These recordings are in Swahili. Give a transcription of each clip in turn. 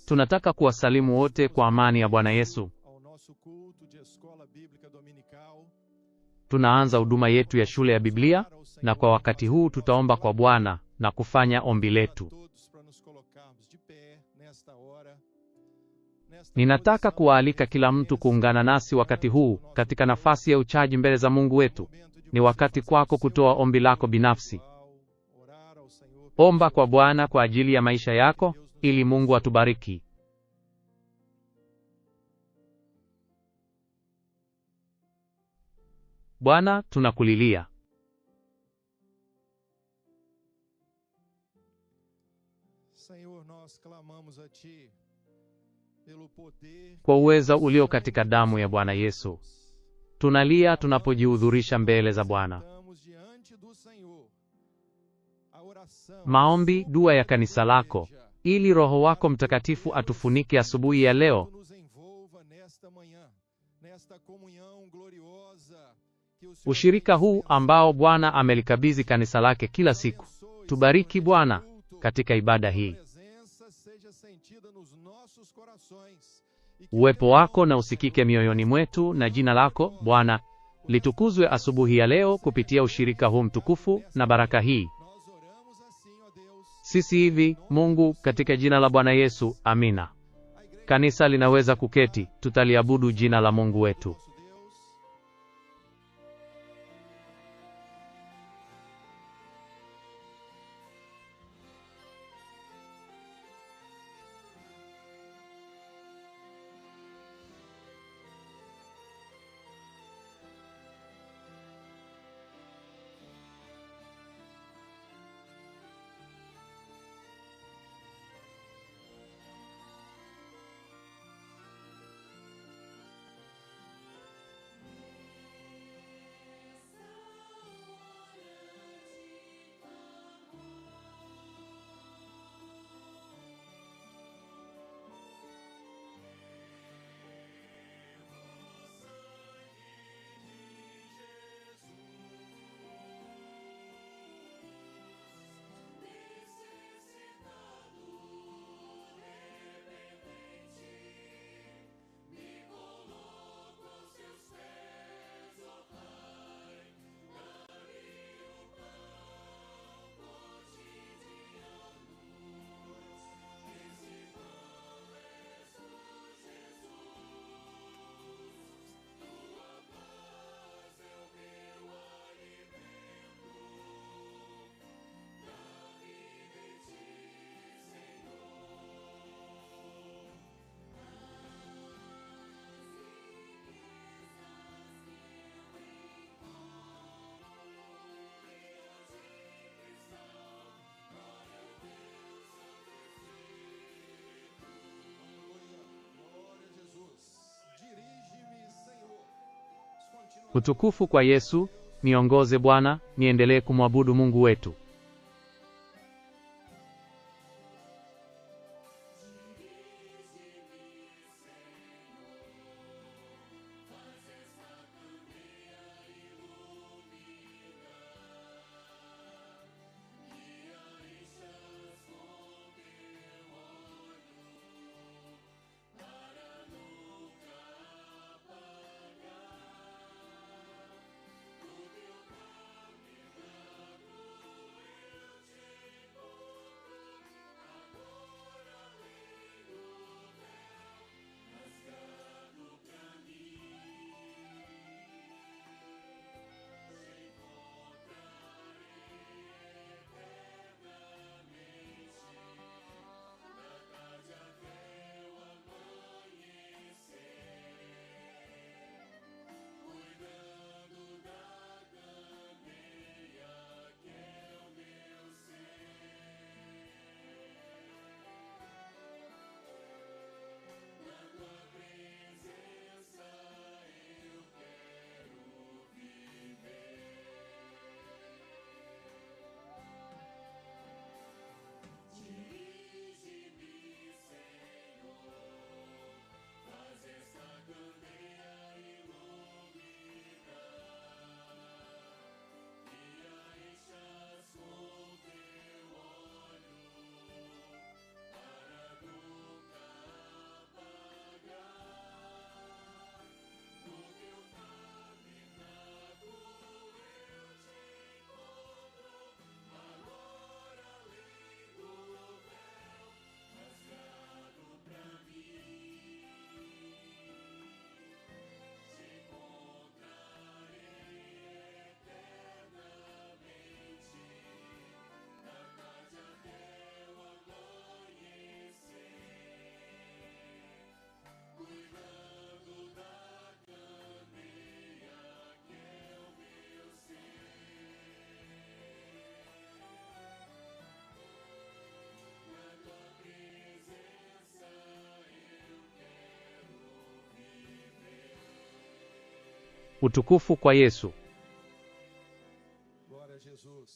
Tunataka kuwasalimu wote kwa amani ya Bwana Yesu. Tunaanza huduma yetu ya shule ya Biblia, na kwa wakati huu tutaomba kwa Bwana na kufanya ombi letu. Ninataka kuwaalika kila mtu kuungana nasi wakati huu katika nafasi ya uchaji mbele za Mungu wetu. Ni wakati kwako kutoa ombi lako binafsi. Omba kwa Bwana kwa ajili ya maisha yako, ili Mungu atubariki. Bwana, tunakulilia. Kwa uweza ulio katika damu ya Bwana Yesu, tunalia tunapojihudhurisha mbele za Bwana. Maombi, dua ya kanisa lako, ili Roho wako Mtakatifu atufunike asubuhi ya leo. Ushirika huu ambao Bwana amelikabidhi kanisa lake kila siku. Tubariki Bwana katika ibada hii. Uwepo wako na usikike mioyoni mwetu, na jina lako Bwana litukuzwe asubuhi ya leo kupitia ushirika huu mtukufu na baraka hii. Sisi hivi, Mungu, katika jina la Bwana Yesu, amina. Kanisa linaweza kuketi, tutaliabudu jina la Mungu wetu. Utukufu kwa Yesu. Niongoze Bwana, niendelee kumwabudu Mungu wetu. Utukufu kwa Yesu. Glória a Jesus.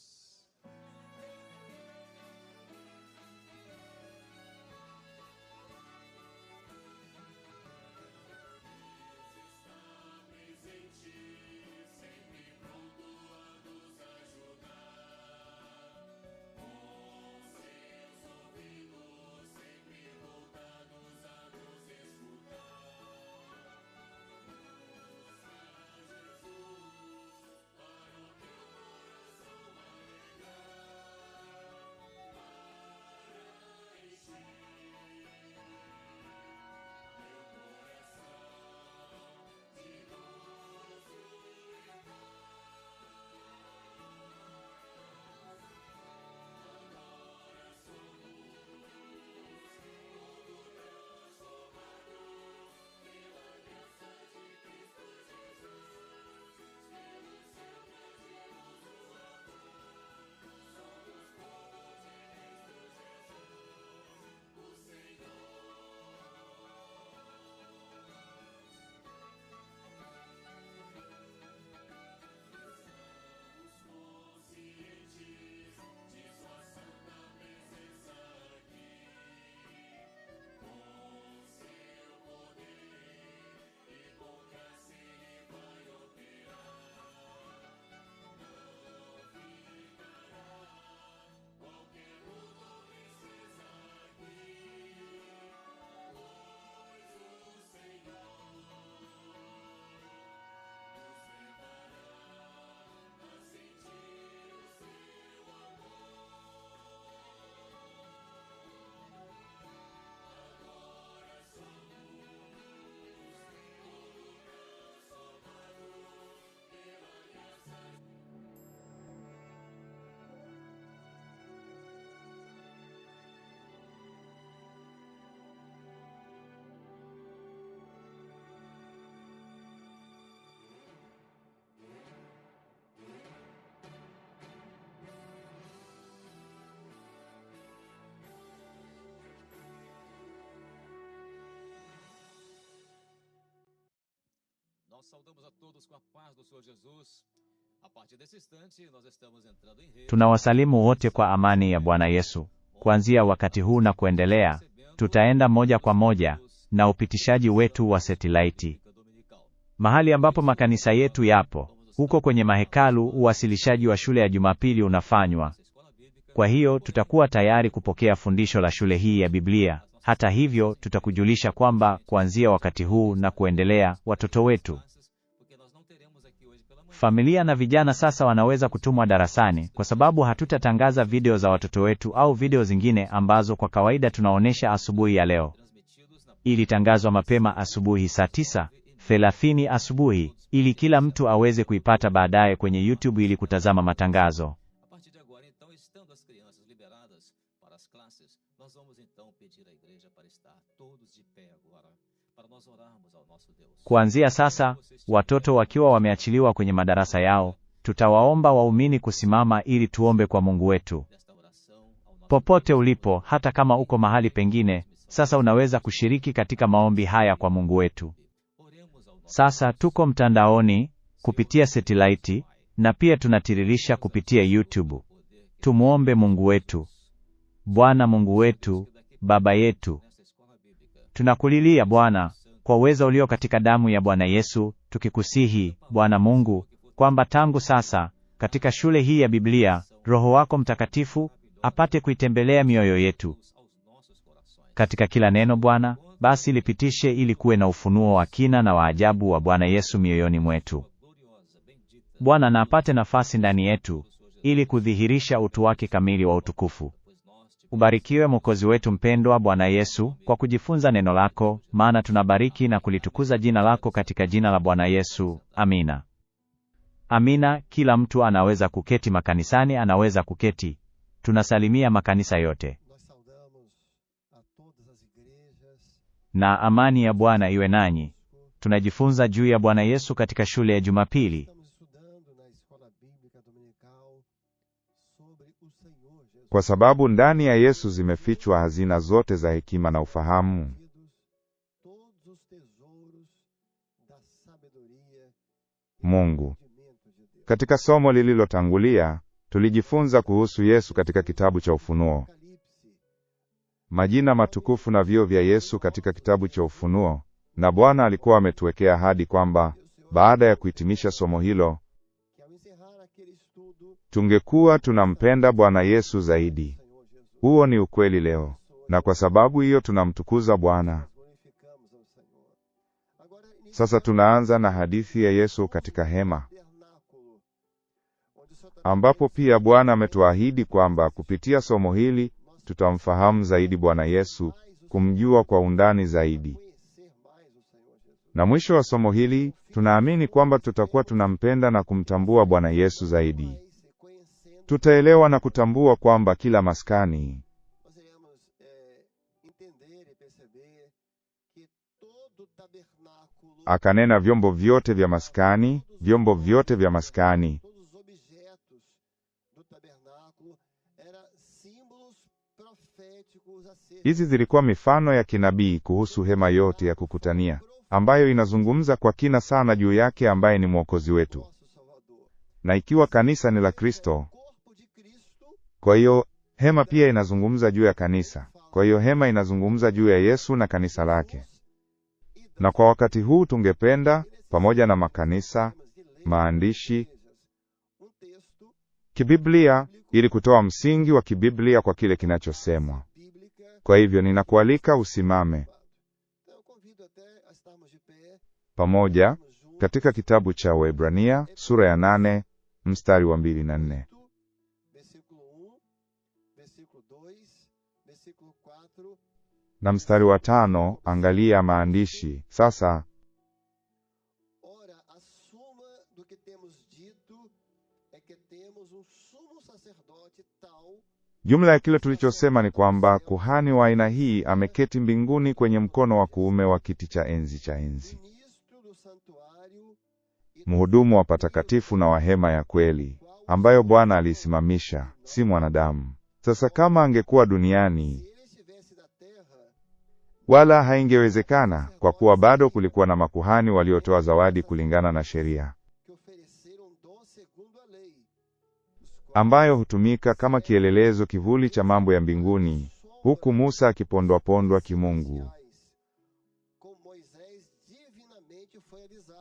Nós saudamos a todos com a paz do Senhor Jesus. A partir desse instante, nós estamos entrando em rede. Tunawasalimu wote kwa amani ya Bwana Yesu. Kuanzia wakati huu na kuendelea, tutaenda moja kwa moja na upitishaji wetu wa satelaiti. Mahali ambapo makanisa yetu yapo, huko kwenye mahekalu, uwasilishaji wa shule ya Jumapili unafanywa. Kwa hiyo tutakuwa tayari kupokea fundisho la shule hii ya Biblia. Hata hivyo, tutakujulisha kwamba kuanzia wakati huu na kuendelea, watoto wetu, familia na vijana sasa wanaweza kutumwa darasani, kwa sababu hatutatangaza video za watoto wetu au video zingine ambazo kwa kawaida tunaonesha asubuhi ya leo. Ilitangazwa mapema asubuhi saa 9:30 asubuhi, ili kila mtu aweze kuipata baadaye kwenye YouTube ili kutazama matangazo. A partir de agora, então, estando as crianças liberadas para as classes, nós vamos então pedir à igreja para estar todos de pé agora, para nós orarmos ao nosso Deus. Kuanzia sasa, watoto wakiwa wameachiliwa kwenye madarasa yao, tutawaomba waumini kusimama ili tuombe kwa Mungu wetu. Desta oração ao nosso Popote ulipo, hata kama uko mahali pengine, sasa unaweza kushiriki katika maombi haya kwa Mungu wetu. oremos ao nosso Sasa tuko mtandaoni kupitia satelaiti na pia tunatiririsha kupitia YouTube. Tumuombe Mungu wetu. Bwana Mungu wetu, Baba yetu, nessa escola bíblica. tunakulilia Bwana, kwa uwezo ulio katika damu ya Bwana Yesu, tukikusihi, Bwana Mungu, kwamba tangu sasa, katika shule hii ya Biblia, Roho wako Mtakatifu apate kuitembelea mioyo yetu. Aos nossos corações. Katika kila neno Bwana, basi lipitishe ili kuwe na ufunuo wa kina na wa ajabu wa Bwana Yesu mioyoni mwetu. Gloriosa, bendita, Bwana na apate nafasi ndani yetu, ili kudhihirisha utu wake kamili wa utukufu. pois nós te Ubarikiwe Mwokozi wetu mpendwa Bwana Yesu, kwa kujifunza neno lako, maana tunabariki na kulitukuza jina lako katika jina la Bwana Yesu. Amina. Amina. Kila mtu anaweza kuketi makanisani, anaweza kuketi. Tunasalimia makanisa yote. Nós saudamos a todas as igrejas. Na amani ya Bwana iwe nanyi. Tunajifunza juu ya Bwana Yesu katika shule ya Jumapili. Estamos estudando na escola bíblica dominical sobre o Senhor Jesus. Kwa sababu ndani ya Yesu zimefichwa hazina zote za hekima na ufahamu. Todos os tesouros da sabedoria Mungu. Katika somo lililotangulia, tulijifunza kuhusu Yesu katika kitabu cha Ufunuo. Majina matukufu na vyeo vya Yesu katika kitabu cha Ufunuo, na Bwana alikuwa ametuwekea ahadi kwamba baada ya kuhitimisha somo hilo, tungekuwa tunampenda Bwana Yesu zaidi. Huo ni ukweli leo, na kwa sababu hiyo tunamtukuza Bwana. Sasa tunaanza na hadithi ya Yesu katika hema, ambapo pia Bwana ametuahidi kwamba kupitia somo hili tutamfahamu zaidi Bwana Yesu, kumjua kwa undani zaidi. Na mwisho wa somo hili, tunaamini kwamba tutakuwa tunampenda na kumtambua Bwana Yesu zaidi. Tutaelewa na kutambua kwamba kila maskani akanena vyombo vyote vya maskani, vyombo vyote vya maskani. Hizi zilikuwa mifano ya kinabii kuhusu hema yote ya kukutania, ambayo inazungumza kwa kina sana juu yake ambaye ni Mwokozi wetu. Na ikiwa kanisa ni la Kristo, kwa hiyo hema pia inazungumza juu ya kanisa. Kwa hiyo hema inazungumza juu ya Yesu na kanisa lake. Na kwa wakati huu tungependa, pamoja na makanisa, maandishi kibiblia, ili kutoa msingi wa kibiblia kwa kile kinachosemwa. Kwa hivyo ninakualika usimame pamoja katika kitabu cha Waebrania sura ya 8 mstari wa 2 na 4. Na mstari wa 5, angalia maandishi. Sasa, jumla ya kile tulichosema ni kwamba kuhani wa aina hii ameketi mbinguni kwenye mkono wa kuume wa kiti cha enzi. Mhudumu wa patakatifu na wa hema ya kweli, ambayo Bwana alisimamisha, si mwanadamu. Sasa kama angekuwa duniani, wala haingewezekana, kwa kuwa bado kulikuwa na makuhani waliotoa zawadi kulingana na sheria, ambayo hutumika kama kielelezo kivuli cha mambo ya mbinguni, huku Musa akipondwa kimungu.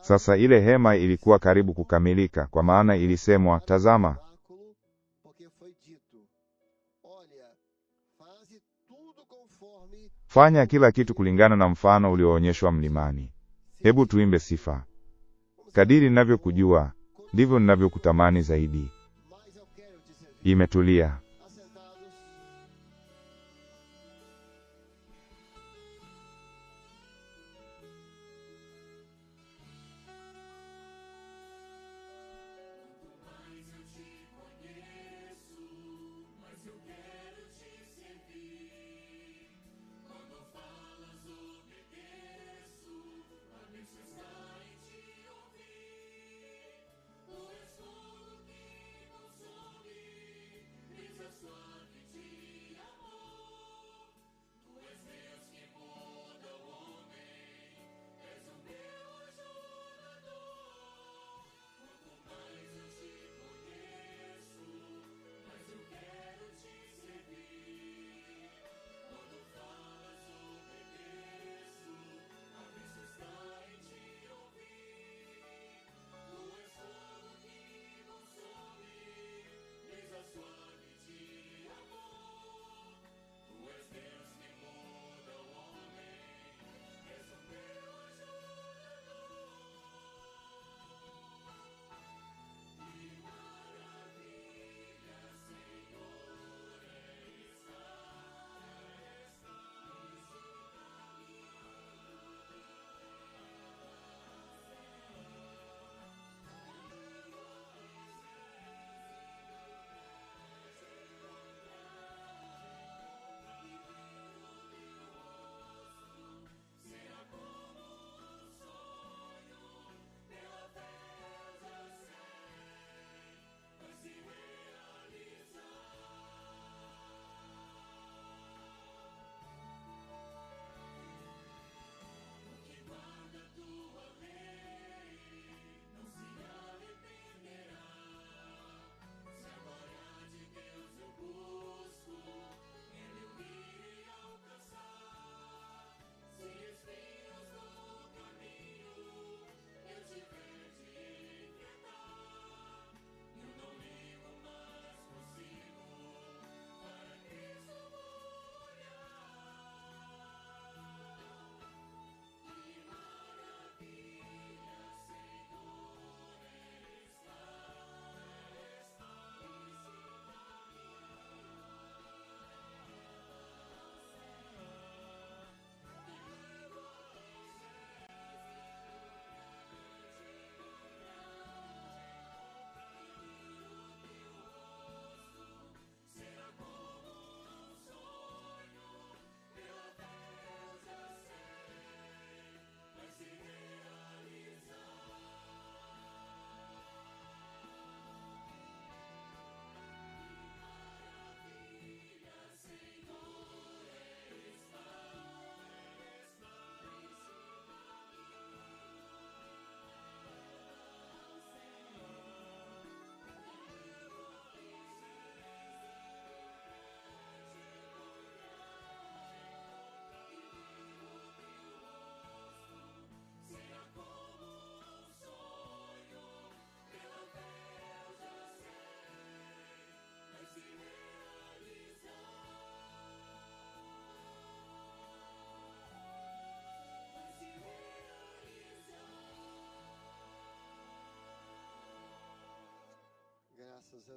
Sasa ile hema ilikuwa karibu kukamilika, kwa maana ilisemwa, tazama, fanya kila kitu kulingana na mfano ulioonyeshwa mlimani. Hebu tuimbe sifa. Kadiri ninavyokujua, ndivyo ninavyokutamani zaidi. Imetulia.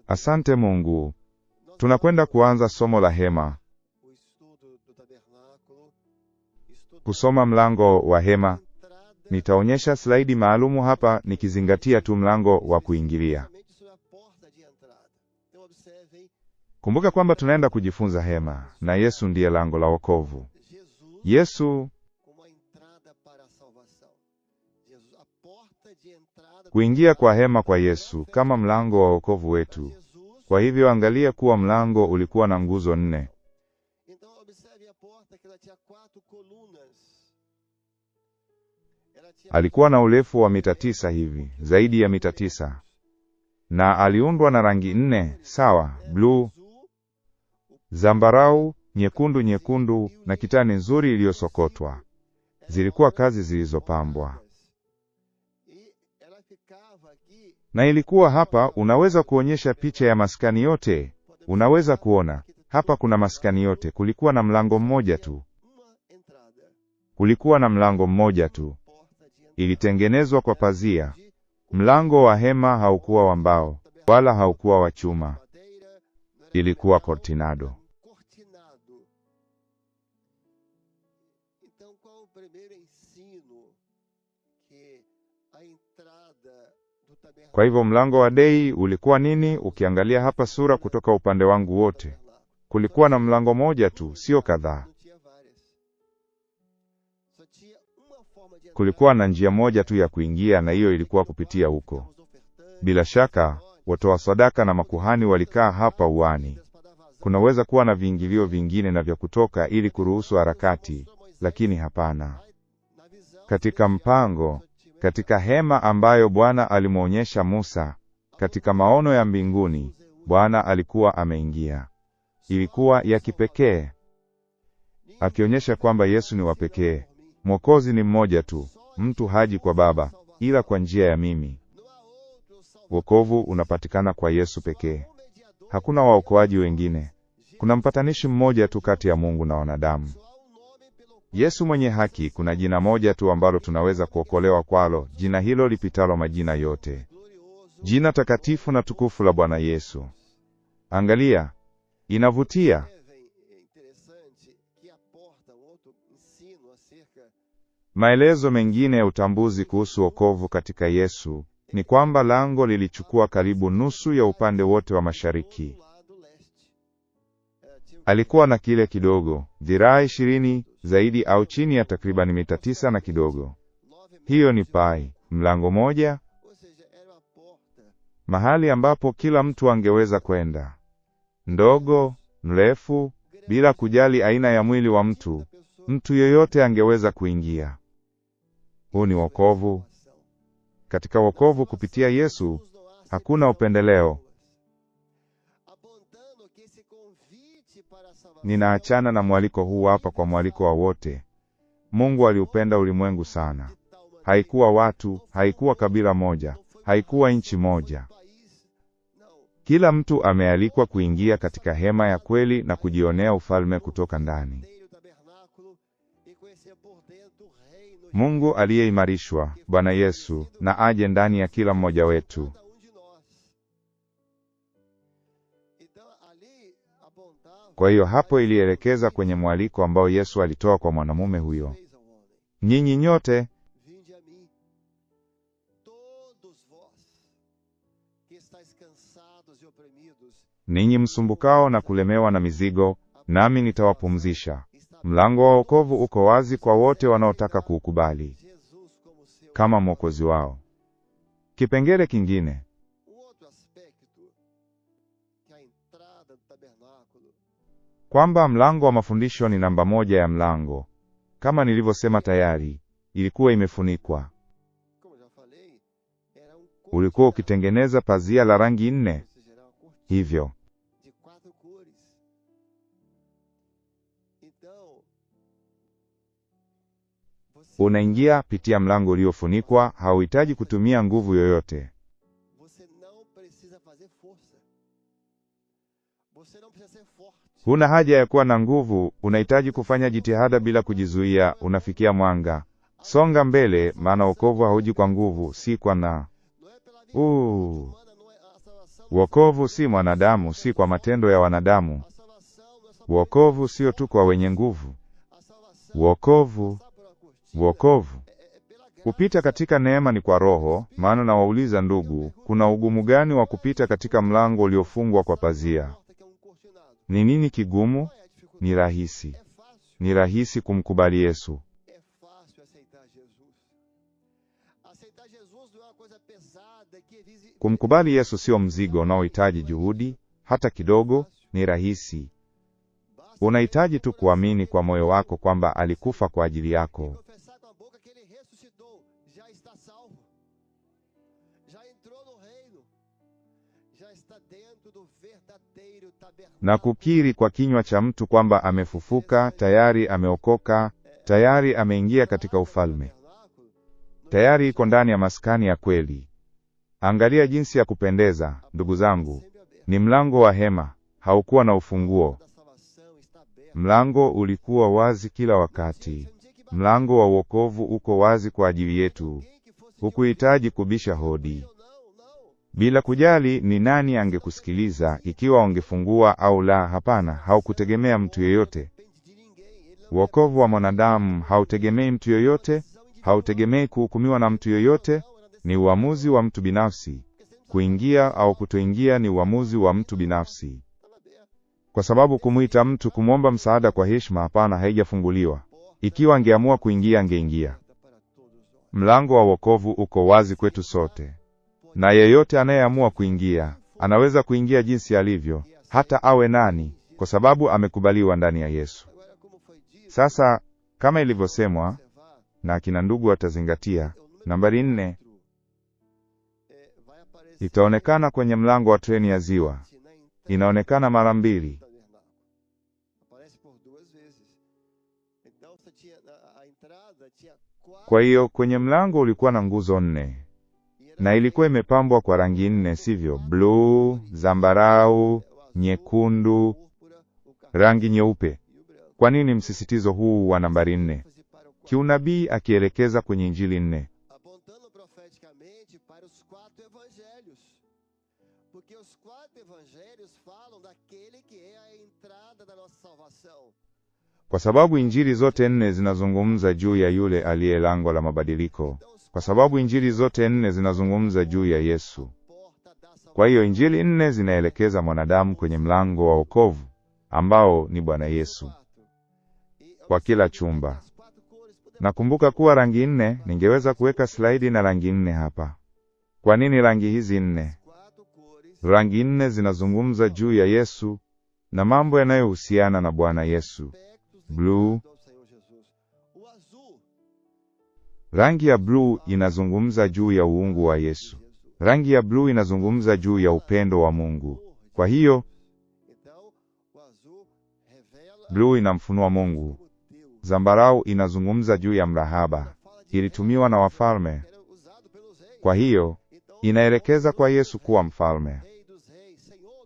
Asante Mungu. Tunakwenda kuanza somo la hema. O estudo do tabernáculo, Kusoma mlango wa hema. Nitaonyesha slaidi maalumu hapa nikizingatia tu mlango wa kuingilia. somente sobre a porta de entrada. Então observem, Kumbuka kwamba tunaenda kujifunza hema na Yesu ndiye lango la wokovu. Jesus Yesu como a entrada para a salvação. Jesus, a porta de entrada kuingia kwa hema kwa Yesu kama mlango wa wokovu wetu. Jesus. Kwa hivyo angalia kuwa mlango ulikuwa na nguzo 4. Então observe a porta que ela tinha 4 colunas. Ela tinha Alikuwa na urefu wa mita 9 hivi, zaidi ya mita 9. Na aliundwa na rangi 4 sawa, bluu, azul, zambarau, nyekundu na kitani nzuri iliyosokotwa. Zilikuwa kazi zilizopambwa. e ela ficava aqui. Na ilikuwa hapa, unaweza kuonyesha picha ya maskani yote. Unaweza kuona, hapa kuna maskani yote. Kulikuwa na mlango mmoja tu. Uma entrada. Kulikuwa na mlango mmoja tu. Porta de entrada. Ilitengenezwa kwa pazia. Mlango wa hema haukuwa wa mbao, wala haukuwa wa chuma. Madeira, não era Ilikuwa cortinado. cortinado. Então qual o primeiro ensino que a entrada do tabernáculo? Kwa hivyo mlango wa dei ulikuwa nini? Ukiangalia hapa sura kutoka upande wangu wote, kulikuwa na mlango moja tu, sio kadhaa. Não tinha várias. Só tinha uma forma de entrar. Kulikuwa na njia moja tu ya kuingia, na hiyo ilikuwa kupitia huko. Os ofertantes, Bila shaka, watoa sadaka na makuhani walikaa hapa uani. para dar vazão. Kunaweza kuwa na viingilio vingine na vya kutoka ili kuruhusu harakati, lakini hapana. Na visão, Katika mpango, katika hema ambayo Bwana alimwonyesha Musa, katika maono ya mbinguni, Bwana alikuwa ameingia. Ilikuwa ya kipekee, akionyesha kwamba Yesu ni wa pekee. Mwokozi ni mmoja tu. Mtu haji kwa Baba ila kwa njia ya mimi. não há outro salvador. Wokovu unapatikana kwa Yesu pekee. Hakuna waokoaji wengine. Kuna mpatanishi mmoja tu kati ya Mungu na wanadamu. Só há nome pelo qual Yesu mwenye haki. Kuna jina moja tu ambalo tunaweza kuokolewa kwalo, jina hilo lipitalo majina yote, glorioso. jina takatifu na tukufu la Bwana Yesu. Angalia, inavutia. Observem, é interessante que a porta, outro ensino acerca Maelezo mengine ya utambuzi kuhusu wokovu katika Yesu ni kwamba lango lilichukua karibu nusu ya upande wote wa mashariki. do lado leste. Tinha Alikuwa na kile kidogo, dhiraa 20 zaidi au chini ya takriban mita 9 na kidogo. 9 Hiyo ni pai, mlango moja, ou seja, era uma porta mahali ambapo kila mtu angeweza kwenda. Ndogo, mrefu, bila kujali aina ya mwili wa mtu, da pessoa. mtu yeyote angeweza kuingia. Huu ni wokovu. Katika wokovu kupitia Yesu, Jesus não há hakuna upendeleo. apontando que esse convite para a salvação Ninaachana na mwaliko huu hapa kwa mwaliko wa wote. Mungu aliupenda ulimwengu sana. de tal maneira Haikuwa watu, haikuwa kabila moja, haikuwa nchi moja. país. Não, Kila mtu amealikwa kuingia katika hema ya kweli na kujionea ufalme kutoka ndani. o tabernáculo e conhecer por dentro o reino de Mungu aliyeimarishwa, Bwana Yesu, na aje ndani ya kila mmoja wetu. cada de nós. Então ali apontava Kwa hiyo hapo ilielekeza kwenye mwaliko ambao Yesu alitoa kwa mwanamume huyo. fez ao homem: Nyinyi nyote Vinde a mim, todos vós que estáis cansados e oprimidos, ninyi msumbukao na kulemewa na mizigo, nami nitawapumzisha. está Mlango wa wokovu uko wazi kwa wote wanaotaka kuukubali Jesus como seu. kama mwokozi wao. Kipengele kingine, Outro aspecto que a entrada do tabernáculo kwamba mlango wa mafundisho ni namba 1 ya mlango. Kama nilivyosema tayari, ilikuwa imefunikwa. como já falei, era Ulikuwa ukitengeneza pazia la rangi 4, ou seja, era uma cortina hivyo. de 4 cores. Então, você, Unaingia pitia mlango uliofunikwa, hauhitaji kutumia nguvu yoyote. você não precisa fazer força. Você não precisa ser forte. Huna haja ya kuwa na nguvu, unahitaji kufanya jitihada bila kujizuia, unafikia mwanga. Songa mbele, maana wokovu hauji kwa nguvu, si kwa na. Não é pela vida Uh. humana, não é a salvação. Wokovu si mwanadamu, si kwa matendo ya wanadamu. Wokovu sio tu kwa wenye nguvu. Wokovu kupita katika neema ni kwa Roho. Maana na wauliza ndugu, kuna ugumu gani wa kupita katika mlango uliofungwa kwa pazia? Ni nini kigumu? Ni rahisi. Ni rahisi kumkubali Yesu. Kumkubali Yesu sio mzigo unaohitaji juhudi hata kidogo, ni rahisi. Unahitaji tu kuamini kwa moyo wako kwamba alikufa kwa ajili yako. Na kukiri kwa kinywa cha mtu kwamba amefufuka, tayari ameokoka, tayari ameingia katika ufalme. Tayari iko ndani ya maskani ya kweli. Angalia jinsi ya kupendeza, ndugu zangu. Ni mlango wa hema, haukuwa na ufunguo. Mlango ulikuwa wazi kila wakati. Mlango wa wokovu uko wazi kwa ajili yetu. Hukuhitaji kubisha hodi. Bila kujali ni nani angekusikiliza, ikiwa ungefungua au la, hapana, haukutegemea mtu yeyote. Wokovu wa mwanadamu hautegemei mtu yeyote, hautegemei kuhukumiwa na mtu yeyote, ni uamuzi wa mtu binafsi. Kuingia au kutoingia ni uamuzi wa mtu binafsi. Kwa sababu kumuita mtu kumwomba msaada kwa heshima, hapana, haijafunguliwa. Ikiwa angeamua kuingia, angeingia. Mlango wa wokovu uko wazi kwetu sote. Na yeyote anayeamua kuingia, anaweza kuingia jinsi alivyo, hata awe nani, kwa sababu amekubaliwa ndani ya Yesu. Sasa, kama ilivyosemwa, na akina ndugu watazingatia, nambari 4 itaonekana kwenye mlango wa treni ya ziwa. Inaonekana mara 2. Kwa hiyo kwenye mlango ulikuwa na nguzo 4. Na ilikuwa imepambwa kwa rangi 4, sivyo? Bluu, zambarau, nyekundu, rangi nyeupe. Kwa nini msisitizo huu wa nambari 4? Kiunabii akielekeza kwenye Injili 4. Kwa sababu Injili zote 4 zinazungumza juu ya yule aliye lango la mabadiliko. Kwa sababu Injili zote 4 zinazungumza juu ya Yesu. Kwa hiyo Injili 4 zinaelekeza mwanadamu kwenye mlango wa wokovu, ambao ni Bwana Yesu. Kwa kila chumba. Nakumbuka kuwa rangi 4, ningeweza kuweka slaidi na rangi 4 hapa. Kwa nini rangi hizi 4? Rangi 4 zinazungumza juu ya Yesu na mambo yanayohusiana na Bwana Yesu. Bluu. Rangi ya bluu inazungumza juu ya uungu wa Yesu. Rangi ya bluu inazungumza juu ya upendo wa Mungu. Kwa hiyo bluu inamfunua Mungu. Zambarau inazungumza juu ya mrahaba. Ilitumiwa na wafalme. Kwa hiyo inaelekeza kwa Yesu kuwa mfalme.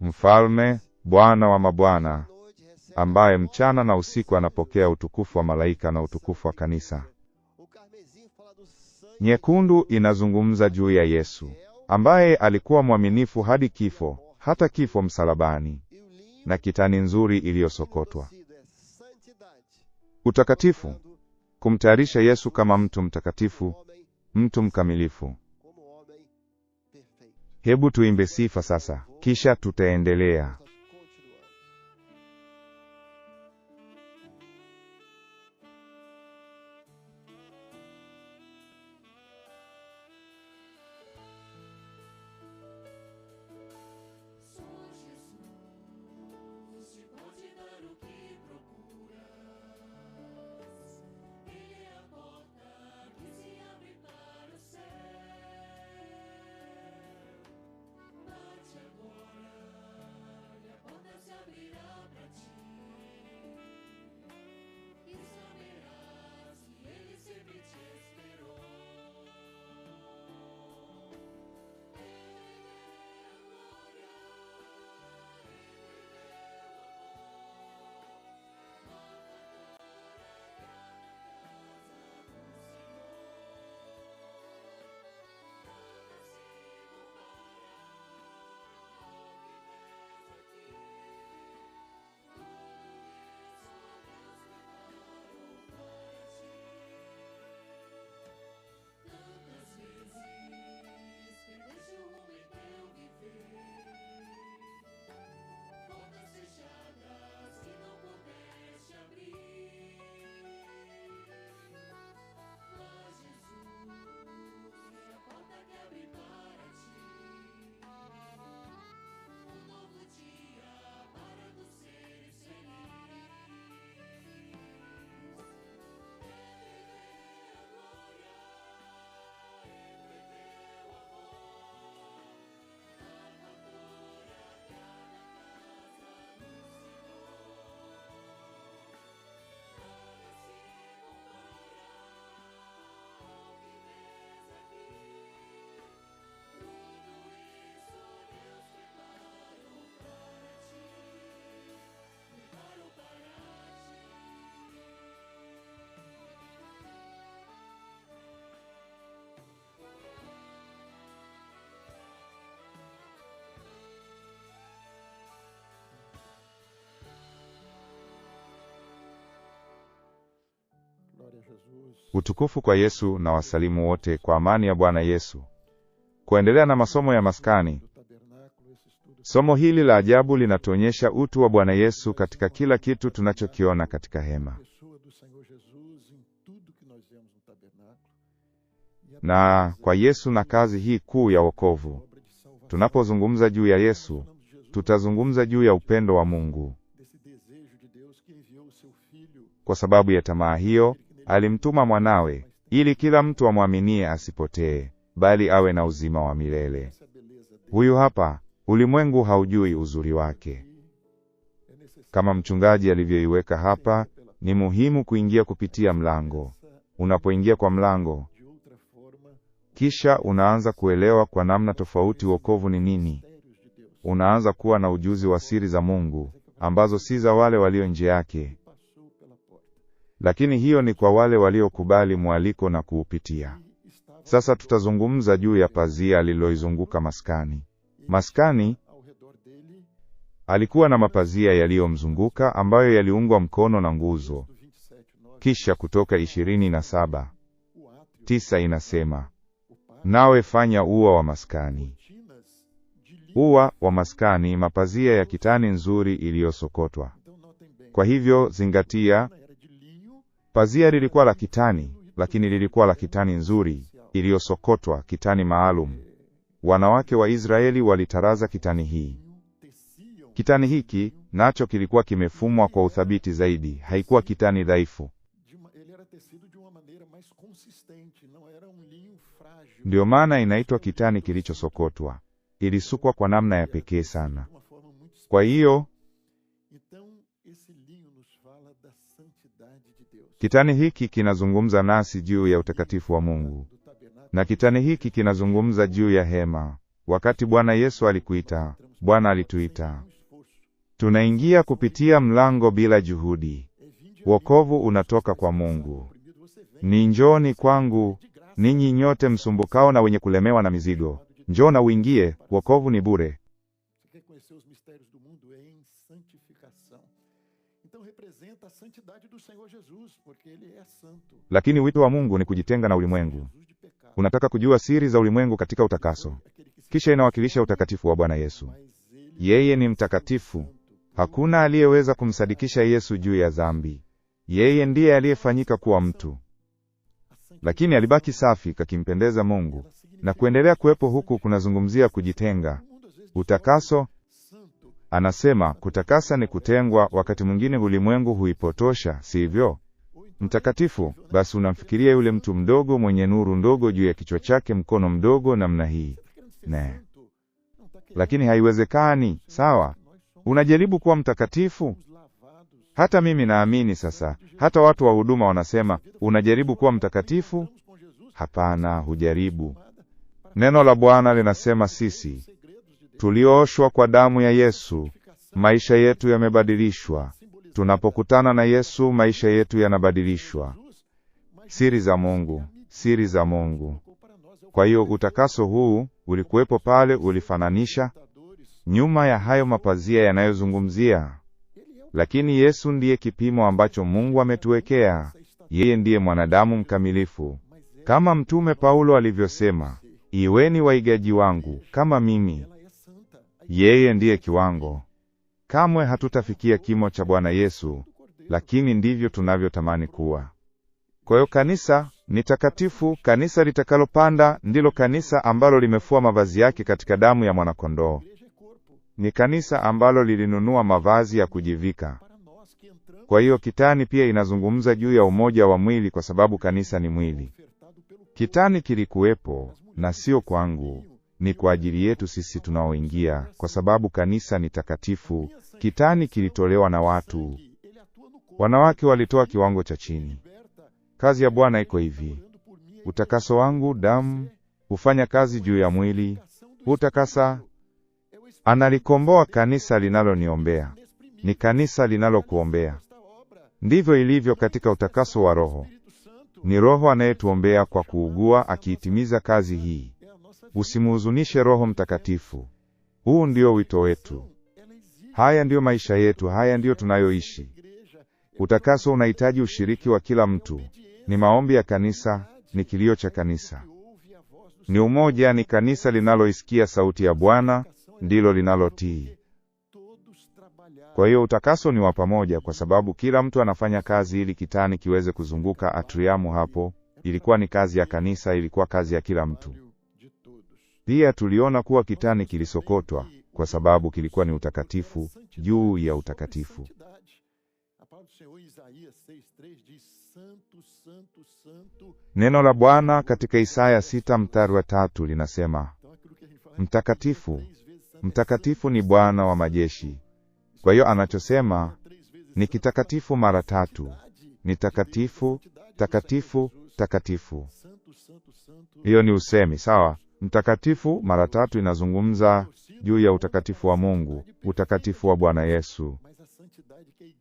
Mfalme, Bwana wa mabwana, ambaye mchana na usiku anapokea utukufu wa malaika na utukufu wa kanisa. Nyekundu inazungumza juu ya Yesu, ambaye alikuwa mwaminifu hadi kifo, hata kifo msalabani, na kitani nzuri iliyosokotwa. Utakatifu, kumtayarisha Yesu kama mtu mtakatifu, mtu mkamilifu. Hebu tuimbe sifa sasa, kisha tutaendelea. Utukufu kwa Yesu na wasalimu wote kwa amani ya Bwana Yesu. Kuendelea na masomo ya maskani. Somo hili la ajabu linatuonyesha utu wa Bwana Yesu katika kila kitu tunachokiona katika hema. Na kwa Yesu na kazi hii kuu ya wokovu. Tunapozungumza juu ya Yesu, tutazungumza juu ya upendo wa Mungu. Kwa sababu ya tamaa hiyo, alimtuma mwanawe, ili kila mtu amwaminie asipotee, bali awe na uzima wa milele. Huyu hapa, ulimwengu haujui uzuri wake. Kama mchungaji alivyoiweka hapa, ni muhimu kuingia kupitia mlango. Unapoingia kwa mlango, kisha unaanza kuelewa kwa namna tofauti wokovu ni nini. Unaanza kuwa na ujuzi wa siri za Mungu, ambazo si za wale walio nje yake. Lakini hiyo ni kwa wale waliokubali mwaliko na kuupitia. Sasa tutazungumza juu ya pazia lililoizunguka maskani. Maskani alikuwa na mapazia yaliyomzunguka ambayo yaliungwa mkono na nguzo. Kisha Kutoka 27:9 inasema, nawe fanya ua wa maskani. Ua wa maskani, mapazia ya kitani nzuri iliyosokotwa. Kwa hivyo zingatia, pazia lilikuwa la kitani, lakini lilikuwa la kitani nzuri iliyosokotwa, kitani maalum. Wanawake wa Israeli walitaraza kitani hii. Kitani hiki nacho kilikuwa kimefumwa kwa uthabiti zaidi, haikuwa kitani dhaifu. Ndio maana inaitwa kitani kilichosokotwa. Ilisukwa kwa namna ya pekee sana. Kwa hiyo kitani hiki kinazungumza nasi juu ya utakatifu wa Mungu. Na kitani hiki kinazungumza juu ya hema. Wakati Bwana Yesu alikuita, Bwana alituita. Tunaingia kupitia mlango bila juhudi. Wokovu unatoka kwa Mungu. Ni njooni kwangu, ninyi nyote msumbukao na wenye kulemewa na mizigo. Njoo na uingie, wokovu ni bure. Lakini wito wa Mungu ni kujitenga na ulimwengu. Unataka kujua siri za ulimwengu katika utakaso. Kisha inawakilisha utakatifu wa Bwana Yesu. Yeye ni mtakatifu. Hakuna aliyeweza kumsadikisha Yesu juu ya dhambi. Yeye ndiye aliyefanyika kuwa mtu. Lakini alibaki safi kakimpendeza Mungu. Na kuendelea kuwepo huku kunazungumzia kujitenga. Utakaso, anasema kutakasa ni kutengwa. Wakati mwingine ulimwengu huipotosha, sivyo? Mtakatifu, basi unamfikiria yule mtu mdogo mwenye nuru ndogo juu ya kichwa chake, mkono mdogo namna hii. Ne. Lakini haiwezekani, sawa? Unajaribu kuwa mtakatifu? Hata mimi naamini sasa. Hata watu wa huduma wanasema, unajaribu kuwa mtakatifu? Hapana, hujaribu. Neno la Bwana linasema sisi tuliooshwa kwa damu ya Yesu, maisha yetu yamebadilishwa. Tunapokutana na Yesu, maisha yetu yanabadilishwa. Siri za Mungu, siri za Mungu. Kwa hiyo utakaso huu ulikuwepo pale, ulifananisha nyuma ya hayo mapazia yanayozungumzia. Lakini Yesu ndiye kipimo ambacho Mungu ametuwekea. Yeye ndiye mwanadamu mkamilifu. Kama Mtume Paulo alivyosema, iweni waigaji wangu kama mimi. Yeye ndiye kiwango. Kamwe hatutafikia kimo cha Bwana Yesu, lakini ndivyo tunavyotamani kuwa. Kwa hiyo kanisa ni takatifu. Kanisa litakalopanda ndilo kanisa ambalo limefua mavazi yake katika damu ya mwanakondoo. Ni kanisa ambalo lilinunua mavazi ya kujivika. Kwa hiyo kitani pia inazungumza juu ya umoja wa mwili, kwa sababu kanisa ni mwili. Kitani kilikuwepo, na sio kwangu, ni kwa ajili yetu sisi tunaoingia, kwa sababu kanisa ni takatifu. Kitani kilitolewa na watu. Wanawake walitoa kiwango cha chini. Kazi ya Bwana iko hivi: utakaso wangu, damu, hufanya kazi juu ya mwili, utakasa. Analikomboa kanisa linaloniombea. Ni kanisa linalokuombea. Ndivyo ilivyo katika utakaso wa Roho. Ni Roho anayetuombea kwa kuugua, akiitimiza kazi hii. Usimuhuzunishe Roho Mtakatifu. Huu ndio wito wetu. Haya ndiyo maisha yetu, haya ndiyo tunayoishi. Utakaso unahitaji ushiriki wa kila mtu. Ni maombi ya kanisa, ni kilio cha kanisa. Ni umoja, ni kanisa linaloisikia sauti ya Bwana, ndilo linalotii. Kwa hiyo utakaso ni wa pamoja, kwa sababu kila mtu anafanya kazi ili kitani kiweze kuzunguka atriamu. Hapo ilikuwa ni kazi ya kanisa, ilikuwa kazi ya kila mtu. Pia tuliona kuwa kitani kilisokotwa kwa sababu kilikuwa ni utakatifu juu ya utakatifu. Neno la Bwana katika Isaya 6:3 linasema, mtakatifu, mtakatifu ni Bwana wa majeshi. Kwa hiyo anachosema ni kitakatifu mara 3. Ni takatifu, takatifu, takatifu. Hiyo ni usemi, sawa? Mtakatifu mara 3 inazungumza juu ya utakatifu wa Mungu, utakatifu wa Bwana Yesu.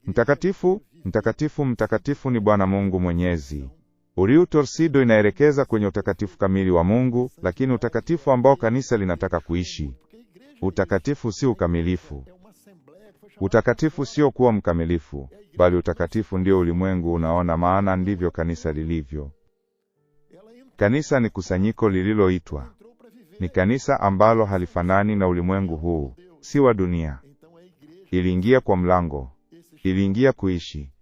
Mtakatifu, mtakatifu, mtakatifu ni Bwana Mungu Mwenyezi. Uriu Torsido inaelekeza kwenye utakatifu kamili wa Mungu, lakini utakatifu ambao kanisa linataka kuishi. Utakatifu si ukamilifu. Utakatifu sio kuwa mkamilifu, bali utakatifu ndio ulimwengu unaona, maana ndivyo kanisa lilivyo. Kanisa ni kusanyiko lililoitwa. Ni kanisa ambalo halifanani na ulimwengu huu, si wa dunia. Iliingia kwa mlango. Iliingia kuishi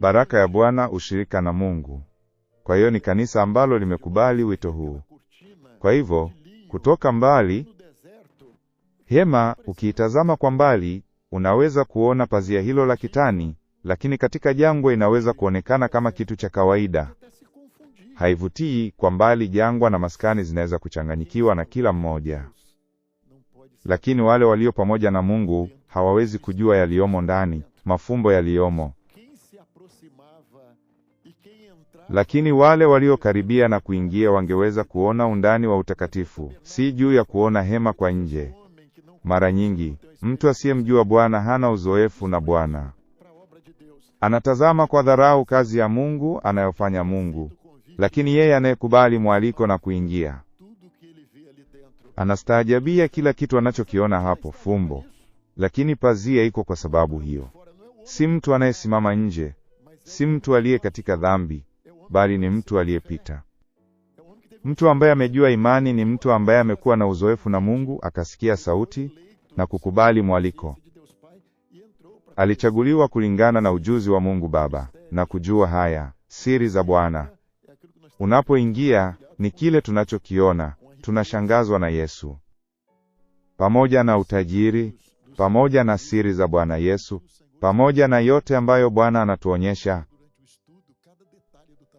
baraka ya Bwana, ushirika na Mungu. Kwa hiyo ni kanisa ambalo limekubali wito huu. Kwa hivyo, kutoka mbali, hema ukiitazama kwa mbali, unaweza kuona pazia hilo la kitani, lakini katika jangwa inaweza kuonekana kama kitu cha kawaida. Haivutii. Kwa mbali jangwa na maskani zinaweza kuchanganyikiwa na kila mmoja. Lakini wale walio pamoja na Mungu hawawezi kujua yaliyomo ndani, mafumbo yaliyomo. Lakini wale waliokaribia na kuingia wangeweza kuona undani wa utakatifu, si juu ya kuona hema kwa nje. Mara nyingi, mtu asiyemjua Bwana hana uzoefu na Bwana. Anatazama kwa dharau kazi ya Mungu anayofanya Mungu. Lakini yeye anayekubali mwaliko na kuingia, anastaajabia kila kitu anachokiona hapo, fumbo. Lakini pazia iko kwa sababu hiyo. Si mtu anayesimama nje, si mtu aliye katika dhambi, bali ni mtu aliyepita. Mtu ambaye amejua imani ni mtu ambaye amekuwa na uzoefu na Mungu, akasikia sauti na kukubali mwaliko. Alichaguliwa kulingana na ujuzi wa Mungu Baba na kujua haya siri za Bwana. Unapoingia ni kile tunachokiona, tunashangazwa na Yesu. Pamoja na utajiri, pamoja na siri za Bwana Yesu, pamoja na yote ambayo Bwana anatuonyesha.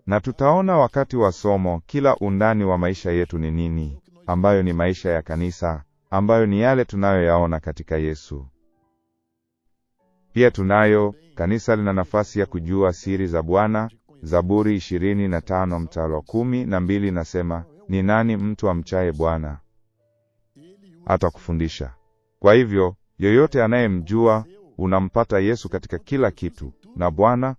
Na tutaona wakati wa somo kila undani wa maisha yetu ni nini, ambayo ni maisha ya kanisa, ambayo ni yale tunayoyaona katika Yesu. Pia kanisa lina nafasi ya kujua siri za Bwana. Zaburi 25:12 nasema, ni nani mtu amchaye Bwana? Atakufundisha. Kwa hivyo, yoyote anayemjua, unampata Yesu katika kila kitu. Na Bwana,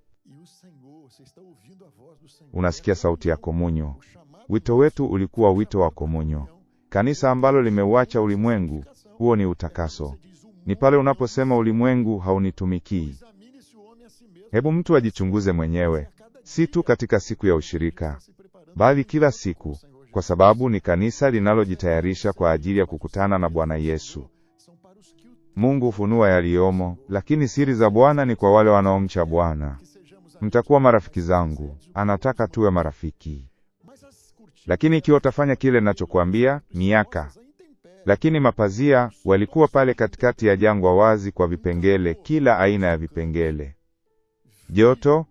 unasikia sauti ya komunyo. Wito wetu ulikuwa wito wa komunyo. Kanisa ambalo limeuacha ulimwengu, huo ni utakaso. Ni pale unaposema ulimwengu haunitumikii. Hebu mtu ajichunguze mwenyewe. Si tu katika siku ya ushirika, bali kila siku, kwa sababu ni kanisa linalojitayarisha kwa ajili ya kukutana na Bwana Yesu. Mungu hufunua yaliyomo, lakini siri za Bwana ni kwa wale wanaomcha Bwana. Mtakuwa marafiki zangu, anataka tuwe marafiki. Lakini ikiwa utafanya kile ninachokuambia, miaka. Lakini mapazia walikuwa pale katikati ya jangwa wazi kwa vipengele, kila aina ya vipengele. Joto,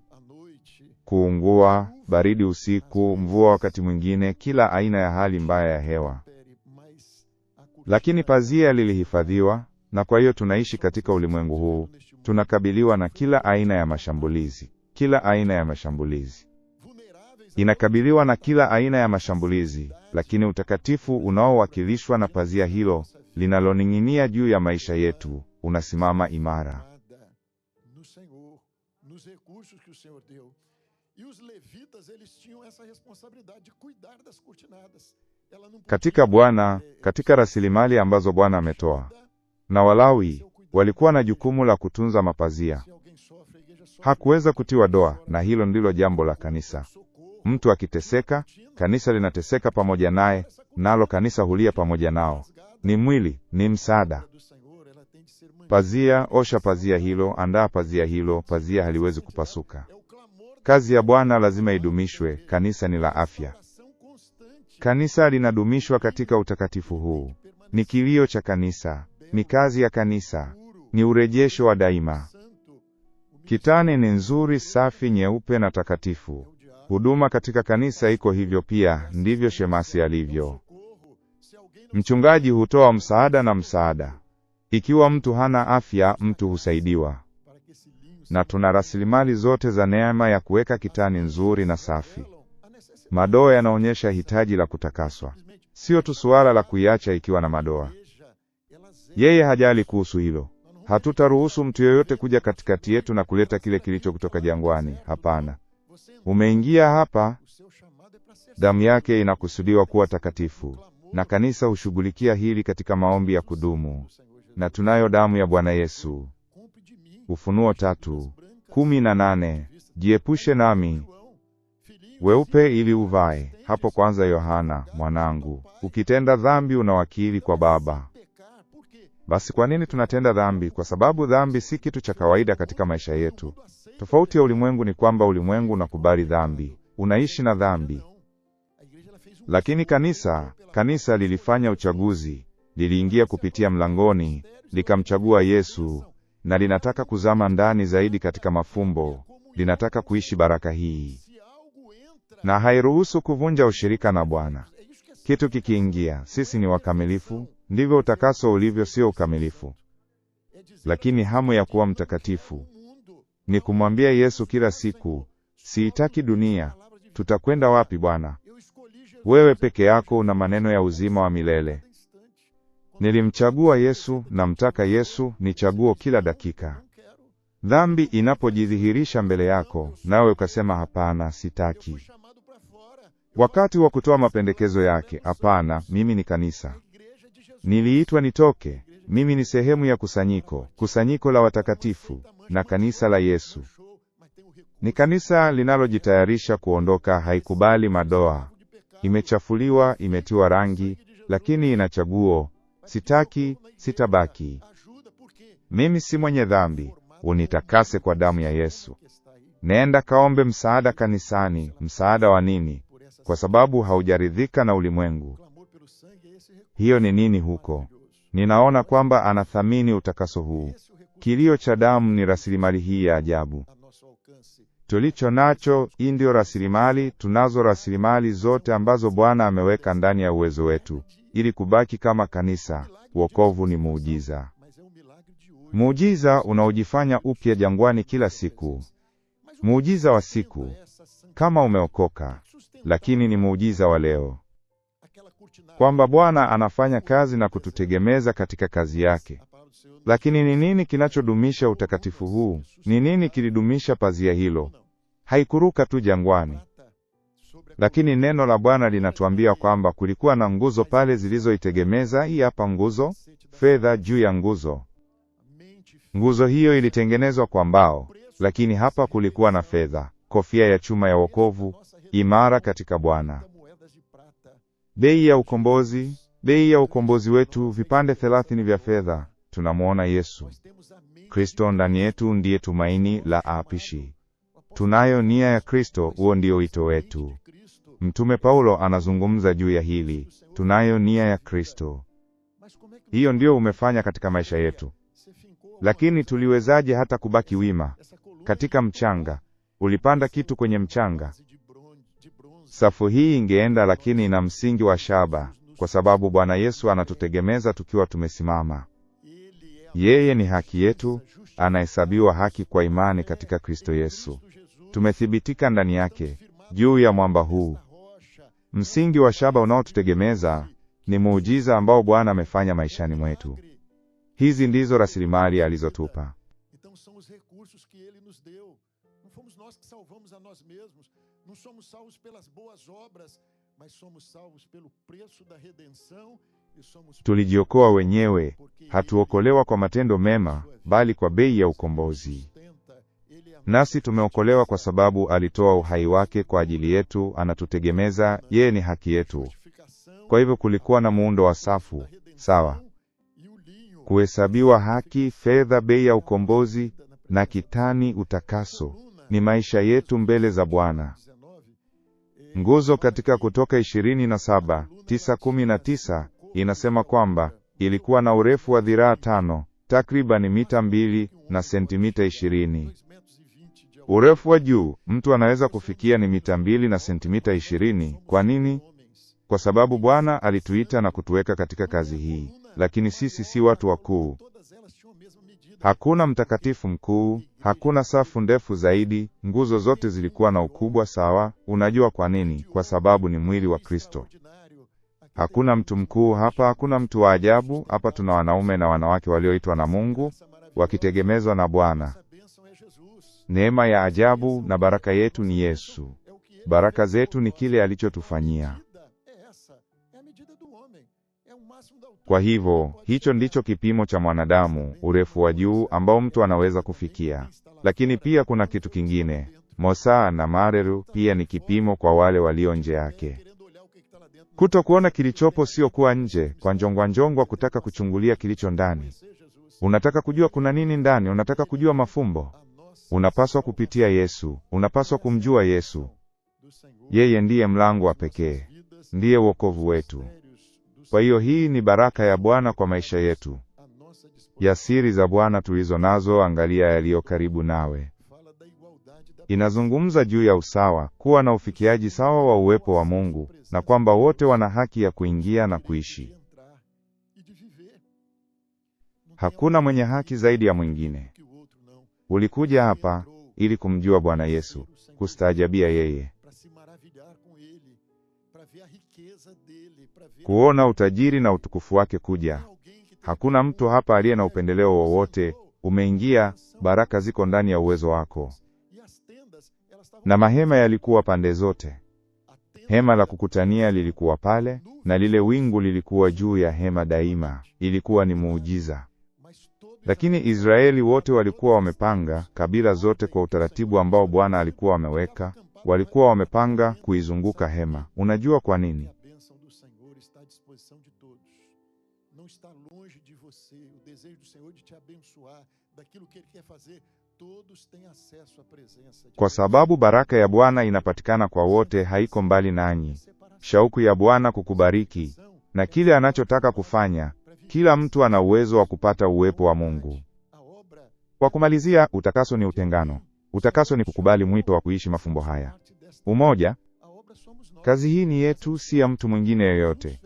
kuungua, baridi usiku, mvua wakati mwingine, kila aina ya hali mbaya ya hewa. Lakini pazia lilihifadhiwa, na kwa hiyo tunaishi katika ulimwengu huu, tunakabiliwa na kila aina ya mashambulizi. Kila aina ya mashambulizi inakabiliwa na kila aina ya mashambulizi, lakini utakatifu unaowakilishwa na pazia hilo linaloning'inia juu ya maisha yetu unasimama imara. Katika Bwana, katika rasilimali ambazo Bwana ametoa. Na Walawi walikuwa na jukumu la kutunza mapazia. Hakuweza kutiwa doa, na hilo ndilo jambo la kanisa. Mtu akiteseka, kanisa linateseka pamoja naye, nalo kanisa hulia pamoja nao. Ni mwili, ni msaada. Pazia, osha pazia hilo, andaa pazia hilo, pazia haliwezi kupasuka. Kazi ya Bwana lazima idumishwe, kanisa ni la afya. Kanisa linadumishwa katika utakatifu huu. Ni kilio cha kanisa, ni kazi ya kanisa, ni urejesho wa daima. Kitani ni nzuri, safi, nyeupe na takatifu. Huduma katika kanisa iko hivyo pia, ndivyo shemasi alivyo. Mchungaji hutoa msaada na msaada. Ikiwa mtu hana afya, mtu husaidiwa. Na tuna rasilimali zote za neema ya kuweka kitani nzuri na safi. Madoa yanaonyesha hitaji la kutakaswa. Sio tu suala la kuiacha ikiwa na madoa. Yeye hajali kuhusu hilo. Hatutaruhusu mtu yeyote kuja katikati yetu na kuleta kile kilicho kutoka jangwani. Hapana. Umeingia hapa, damu yake inakusudiwa kuwa takatifu. Na kanisa hushughulikia hili katika maombi ya kudumu. Na tunayo damu ya Bwana Yesu. Ufunuo 3:18. Jiepushe nami, weupe ili uvae. Hapo kwanza Yohana, mwanangu, ukitenda dhambi una wakili kwa Baba. Basi kwa nini tunatenda dhambi? Kwa sababu dhambi si kitu cha kawaida katika maisha yetu. Tofauti ya ulimwengu ni kwamba ulimwengu unakubali dhambi, unaishi na dhambi. Lakini kanisa lilifanya uchaguzi, liliingia kupitia mlangoni, likamchagua Yesu, na linataka kuzama ndani zaidi katika mafumbo, linataka kuishi baraka hii. Na hairuhusu kuvunja ushirika na Bwana. Kitu kikiingia, sisi ni wakamilifu, ndivyo utakaso ulivyo, sio ukamilifu. Lakini hamu ya kuwa mtakatifu ni kumwambia Yesu kila siku, siitaki dunia. Tutakwenda wapi Bwana? Wewe peke yako una maneno ya uzima wa milele. Nilimchagua Yesu, namtaka Yesu, ni chaguo kila dakika. Dhambi inapojidhihirisha mbele yako, nawe ukasema hapana, sitaki. Wakati wa kutoa mapendekezo yake, hapana, mimi ni kanisa. Niliitwa nitoke, mimi ni sehemu ya kusanyiko la watakatifu, na kanisa la Yesu. Ni kanisa linalojitayarisha kuondoka, haikubali madoa. Imechafuliwa, imetiwa rangi, lakini ina chaguo, sitaki, sitabaki. Mimi si mwenye dhambi, unitakase kwa damu ya Yesu. Nenda kaombe msaada kanisani. Msaada wa nini? Kwa sababu haujaridhika na ulimwengu. Hiyo ni nini huko? Ninaona kwamba anathamini utakaso huu. Kilio cha damu ni rasilimali hii ya ajabu. Tulicho nacho, hii ndio rasilimali. Tunazo rasilimali zote ambazo Bwana ameweka ndani ya uwezo wetu, ili kubaki kama kanisa. Wokovu ni muujiza. Muujiza unaojifanya upya jangwani kila siku. Muujiza wa siku, kama umeokoka, lakini ni muujiza wa leo. Kwamba Bwana anafanya kazi na kututegemeza katika kazi yake. Lakini ni nini kinachodumisha utakatifu huu? Ni nini kilidumisha pazia hilo? Haikuruka tu jangwani. Lakini neno la Bwana linatuambia kwamba kulikuwa na nguzo pale zilizoitegemeza. Hii hapa nguzo, fedha juu ya nguzo. Nguzo hiyo ilitengenezwa kwa mbao, lakini hapa kulikuwa na fedha, kofia ya chuma ya wokovu, imara katika Bwana. Bei ya ukombozi wetu, vipande 30 vya fedha. Tunamuona Yesu Kristo ndani yetu, ndiye tumaini la apishi. Tunayo nia ya Kristo, huo ndio wito wetu. Mtume Paulo anazungumza juu ya hili. Tunayo nia ya Kristo. Hiyo ndio umefanya katika maisha yetu. Lakini tuliwezaje hata kubaki wima katika mchanga? Ulipanda kitu kwenye mchanga. Safu hii ingeenda, lakini ina msingi wa shaba, kwa sababu Bwana Yesu anatutegemeza tukiwa tumesimama. Yeye ni haki yetu, anahesabiwa haki kwa imani katika Kristo Yesu. Tumethibitika ndani yake. Juu ya mwamba huu, msingi wa shaba unaotutegemeza, ni muujiza ambao Bwana amefanya maishani mwetu. Hizi ndizo rasilimali alizotupa. Então são os recursos que ele nos deu. Não fomos nós que salvamos a nós mesmos. Não somos salvos pelas boas obras, mas somos salvos pelo preço da redenção e somos. Tulijiokoa wenyewe, hatuokolewa kwa matendo mema, bali kwa bei ya ukombozi. Nasi tumeokolewa kwa sababu alitoa uhai wake kwa ajili yetu, anatutegemeza, yeye ni haki yetu. Kwa hivyo kulikuwa na muundo wa safu, sawa. Kuhesabiwa haki, fedha, bei ya ukombozi, na kitani, utakaso. Ni maisha yetu mbele za Bwana. Nguzo katika Kutoka 27:9-19 inasema kwamba ilikuwa na urefu wa dhiraa 5, takriban mita 2 na sentimita 20. Urefu wa juu mtu anaweza kufikia ni mita 2 na sentimita 20. Kwa nini? Kwa sababu Bwana alituita na kutuweka katika kazi hii, lakini sisi si watu wakuu. Hakuna mtakatifu mkuu, hakuna safu ndefu zaidi, nguzo zote zilikuwa na ukubwa sawa. Unajua kwa nini? Kwa sababu ni mwili wa Kristo. Hakuna mtu mkuu hapa, hakuna mtu wa ajabu hapa. Tuna wanaume na wanawake walioitwa na Mungu, wakitegemezwa na Bwana. Neema ya ajabu na baraka yetu ni Yesu. Baraka zetu ni kile alichotufanyia. Kwa hivyo, hicho ndicho kipimo cha mwanadamu, urefu wa juu ambao mtu anaweza kufikia. Lakini pia kuna kitu kingine. Mosa na Mareru pia ni kipimo kwa wale walio nje yake. Kutokuona kilichopo sio kuwa nje, kwa njongwa kutaka kuchungulia kilicho ndani. Unataka kujua kuna nini ndani, unataka kujua mafumbo. Unapaswa kupitia Yesu, unapaswa kumjua Yesu. Yeye ndiye mlango wa pekee, ndiye wokovu wetu. Kwa hiyo hii ni baraka ya Bwana kwa maisha yetu. Ya siri za Bwana tulizo nazo, angalia yaliyo karibu nawe. Inazungumza juu ya usawa, kuwa na ufikiaji sawa wa uwepo wa Mungu, na kwamba wote wana haki ya kuingia na kuishi. Hakuna mwenye haki zaidi ya mwingine. Ulikuja hapa ili kumjua Bwana Yesu, kustaajabia yeye, kuona utajiri na utukufu wake kuja. Hakuna mtu hapa aliye na upendeleo wowote. Umeingia, baraka ziko ndani ya uwezo wako. Na mahema yalikuwa pande zote. Hema la kukutania lilikuwa pale, na lile wingu lilikuwa juu ya hema daima. Ilikuwa ni muujiza. Lakini Israeli wote walikuwa wamepanga, kabila zote kwa utaratibu ambao Bwana alikuwa ameweka, walikuwa wamepanga kuizunguka hema. Unajua kwa nini? Kwa sababu baraka ya Bwana inapatikana kwa wote, haiko mbali nanyi. Shauku ya Bwana kukubariki na kile anachotaka kufanya. Kila mtu ana uwezo wa kupata uwepo wa Mungu. Kwa kumalizia, utakaso ni utengano. Utakaso ni kukubali mwito wa kuishi mafumbo haya. Umoja. Kazi hii ni yetu, si ya mtu mwingine yoyote.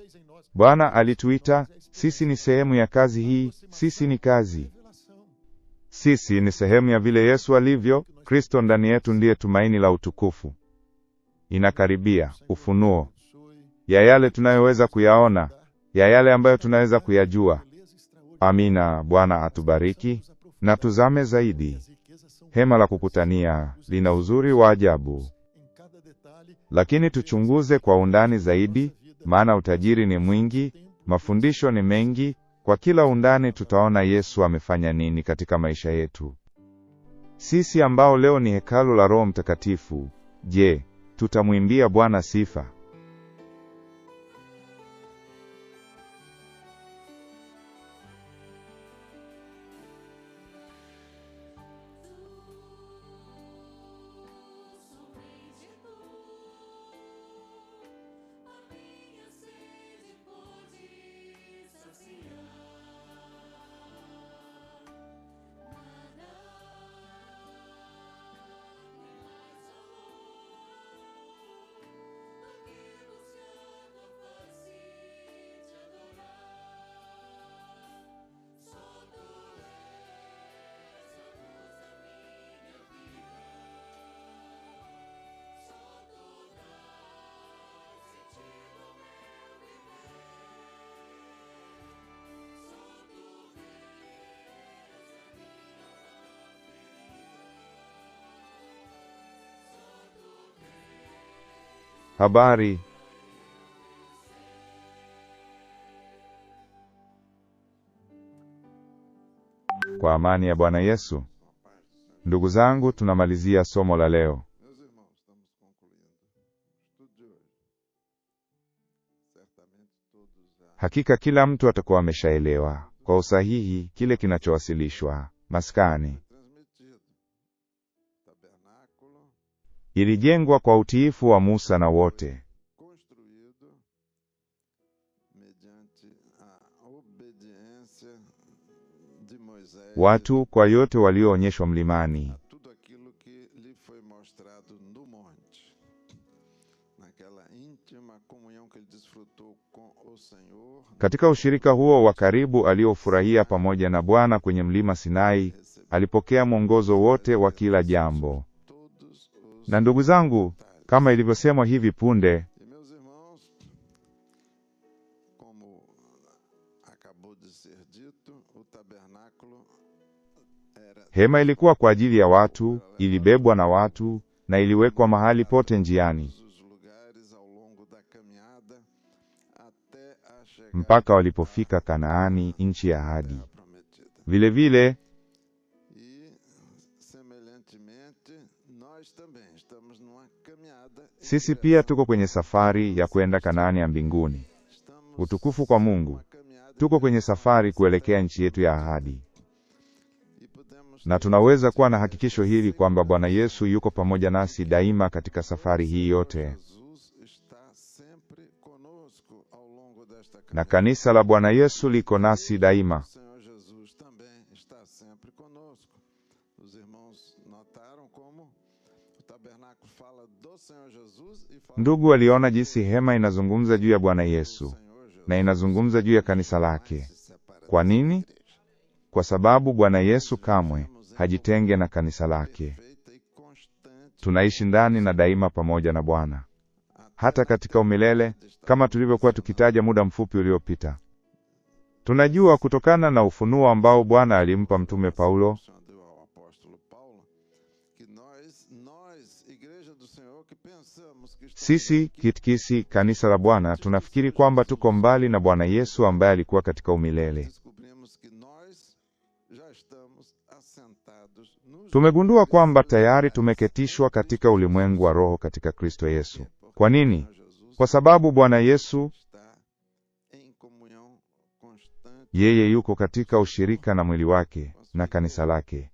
Bwana alituita, sisi ni sehemu ya kazi hii, sisi ni kazi. Sisi ni sehemu ya vile Yesu alivyo. Kristo ndani yetu ndiye tumaini la utukufu. Inakaribia ufunuo ya yale tunayoweza kuyaona, ya yale ambayo tunaweza kuyajua. Amina. Bwana atubariki na tuzame zaidi. Hema la kukutania lina uzuri wa ajabu, lakini tuchunguze kwa undani zaidi, maana utajiri ni mwingi, mafundisho ni mengi. Kwa kila undani tutaona Yesu amefanya nini katika maisha yetu. Sisi ambao leo ni hekalu la Roho Mtakatifu, je, tutamwimbia Bwana sifa? Habari. Kwa amani ya Bwana Yesu. Ndugu zangu, tunamalizia somo la leo. Meus irmãos, estamos concluindo o estudo de hoje. Certamente todos já Hakika kila mtu atakuwa ameshaelewa kwa usahihi kile kinachowasilishwa. Maskani transmitido. Tabernáculo ilijengwa kwa utiifu wa Musa na wote. construído mediante a obediência de Moisés Watu kwa yote walioonyeshwa mlimani, a tudo aquilo que lhe foi mostrado no monte. Naquela íntima comunhão que ele desfrutou com o Senhor, katika ushirika huo wa karibu aliofurahia pamoja na Bwana kwenye mlima Sinai, alipokea mwongozo wote wa kila jambo. todos os Na ndugu zangu, kama ilivyosemwa hivi punde, E meus irmãos, como acabou de ser dito, o tabernáculo era hema ilikuwa kwa ajili ya watu, ilibebwa na watu, na iliwekwa mahali pote njiani, todos os lugares ao longo da caminhada até a chegada mpaka walipofika Kanaani, nchi ya ahadi. à prometida. Vile vile, E, semelhantemente, nós também estamos numa caminhada. em sisi direção- pia tuko kwenye safari ya kwenda Kanaani ya mbinguni. Estamos Utukufu kwa Mungu. numa caminhada Tuko em kwenye direção safari kuelekea nchi yetu ya ahadi. e podemos Na tunaweza kuwa na hakikisho hili kwamba Bwana Yesu yuko pamoja nasi daima katika safari hii yote. Jesus está sempre conosco ao longo desta Na caminhada. kanisa la Bwana Yesu liko nasi daima. O Senhor Jesus também está sempre conosco. Os irmãos notaram como o tabernáculo fala do Senhor Jesus e fala Ndugu waliona jinsi hema inazungumza juu ya Bwana do Yesu Senhor Jesus. na inazungumza juu ya kanisa lake. Se separa Kwa da nini? igreja. Kwa sababu Bwana Yesu kamwe hajitenge na kanisa lake. Perfeita e constante Tunaishi ndani na daima pamoja na Bwana, hata katika umilele, kama tulivyokuwa tukitaja muda mfupi uliopita. Tunajua kutokana na ufunuo ambao Bwana alimpa mtume Paulo, deu ao apóstolo Paulo que nós, igreja do Senhor, que pensamos que estamos sisi kitkisi kanisa la Bwana tunafikiri kwamba tuko mbali na Bwana Yesu ambaye alikuwa katika umilele. descobrimos que nós já estamos assentados nos Tumegundua kwamba tayari tumeketishwa katika ulimwengu wa roho katika Kristo Yesu. Kwa nini? Jesus Kwa sababu Bwana Yesu está em comunhão constante. yeye yuko katika ushirika na mwili wake na kanisa lake.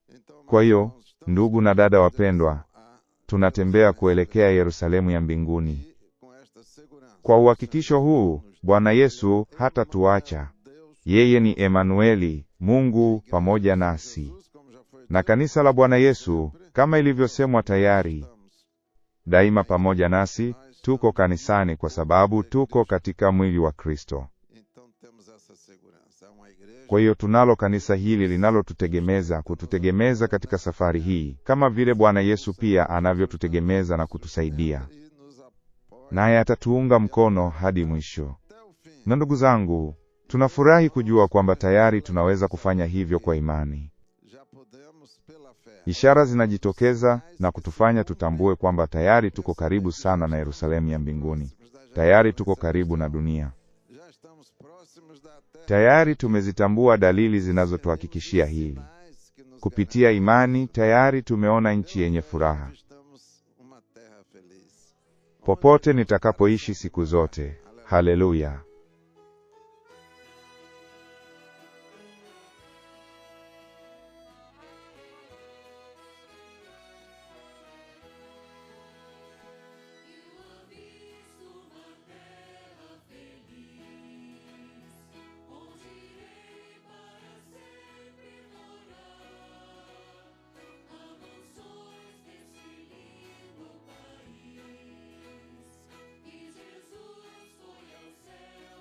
Então, Kwa meus hiyo, irmãos, estamos ndugu na dada wapendwa, a- tunatembea kuelekea Yerusalemu ya mbinguni. e com esta segurança, Kwa uhakikisho huu, Bwana Yesu hatatuacha. Deus, Yeye ni Emanueli, Mungu pamoja nasi. Jesus, como já foi Na kanisa la Bwana Yesu, kama ilivyosemwa tayari, estamos daima pamoja nasi, tuko kanisani kwa sababu tuko katika mwili wa Kristo. Então temos essa segurança. É uma igreja Kwa hiyo tunalo kanisa hili kututegemeza katika safari hii, kama vile Bwana Yesu pia anavyotutegemeza na kutusaidia. e nos apoia Naye atatuunga mkono hadi mwisho. até o fim. Na ndugu zangu, tunafurahi kujua kwamba tayari tunaweza kufanya hivyo kwa imani. Já podemos pela fé. Ishara zinajitokeza na kutufanya tutambue kwamba tayari tuko karibu sana na Yerusalemu ya mbinguni. Tayari tuko karibu na dunia. Já estamos próximos da terra. Tayari tumezitambua dalili zinazotuhakikishia hili. Sinais que nos Kupitia imani tayari tumeona nchi yenye furaha. estamos uma terra feliz. Popote nitakapoishi siku zote. Haleluya. E Jesus foi ao céu.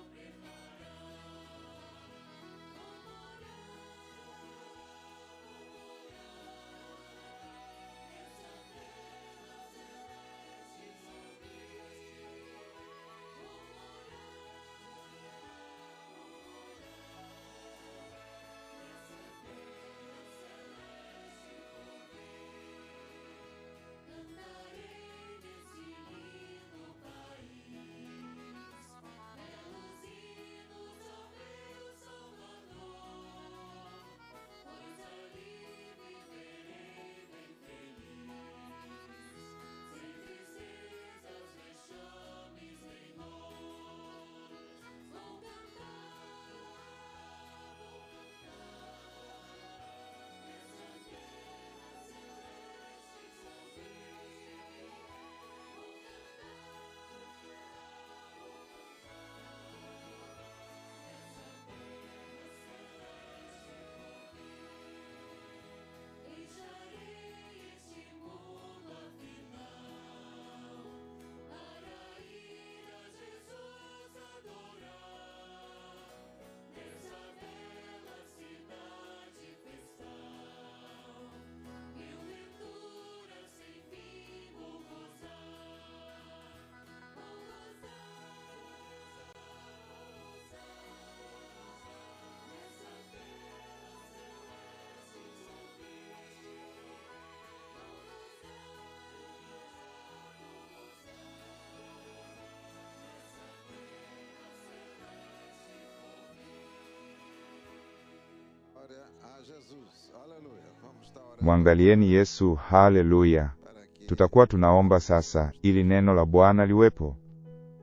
Glória a Jesus. Aleluia. Vamos estar orando Mwangalieni Yesu. Haleluya. para que Tutakuwa tunaomba sasa ili neno la Bwana liwepo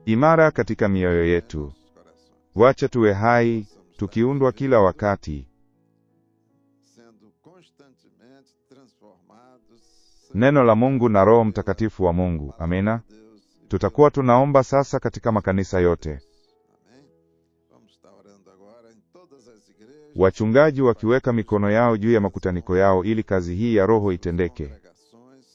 imara katika mioyo yetu. nossos corações, Wacha tuwe hai, tukiundwa kila wakati. sendo constantemente transformados. Neno la Mungu na Roho Mtakatifu wa Mungu. Amina. Deus e Tutakuwa tunaomba sasa katika makanisa yote. Amém? Vamos estar orando agora em todas as igrejas. Wachungaji wakiweka mikono yao juu ya makutaniko yao ili kazi hii ya Roho itendeke. Congregações,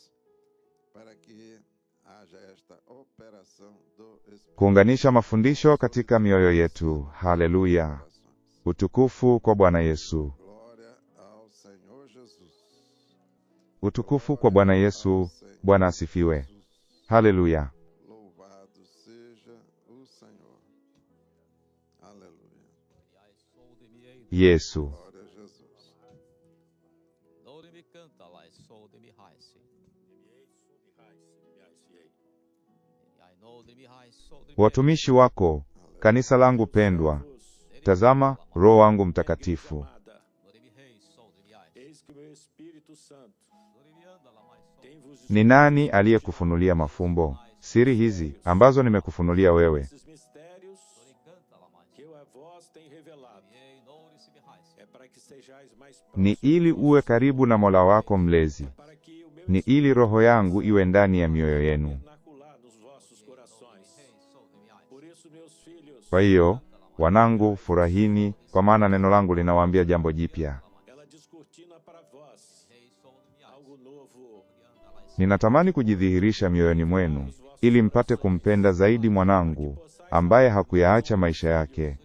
para que haja esta operação do Espírito. Kuunganisha mafundisho katika mioyo yetu. Haleluya. Utukufu kwa Bwana Yesu. Glória ao Senhor Jesus. Utukufu kwa Bwana Yesu. Bwana asifiwe. Haleluya. Louvado seja o Senhor. Aleluia. Yesu. Glória a Jesus. Dore mi canta la sol de mi haisi. I know de mi high soul de mi Watumishi wako, kanisa langu pendwa. Tazama, Roho wangu Mtakatifu. Dore mi rei soul de mi high. Eis que o meu Espírito Santo Dore mi anda la mai soul. tem vos Ni nani aliyekufunulia mafumbo, siri hizi ambazo nimekufunulia wewe? esses mistérios Dore canta la mai que eu a vós tenho revelado. Ei, nore se mi haisi. É para que sejais mais Ni próximos, ili uwe karibu na Mola wako mlezi. para que o meu Ni ili roho yangu iwe ndani ya mioyo yenu. tabernacular nos vossos corações. Rei soul de mi high. Por isso, meus filhos, Kwa hiyo, wanangu, furahini, kwa maana neno langu linawaambia jambo jipya. ela descortina para vós Rei soul de mi high. algo novo. Anda la Ninatamani kujidhihirisha mioyoni mwenu, ili mpate kumpenda zaidi mwanangu, ambaye hakuyaacha maisha yake,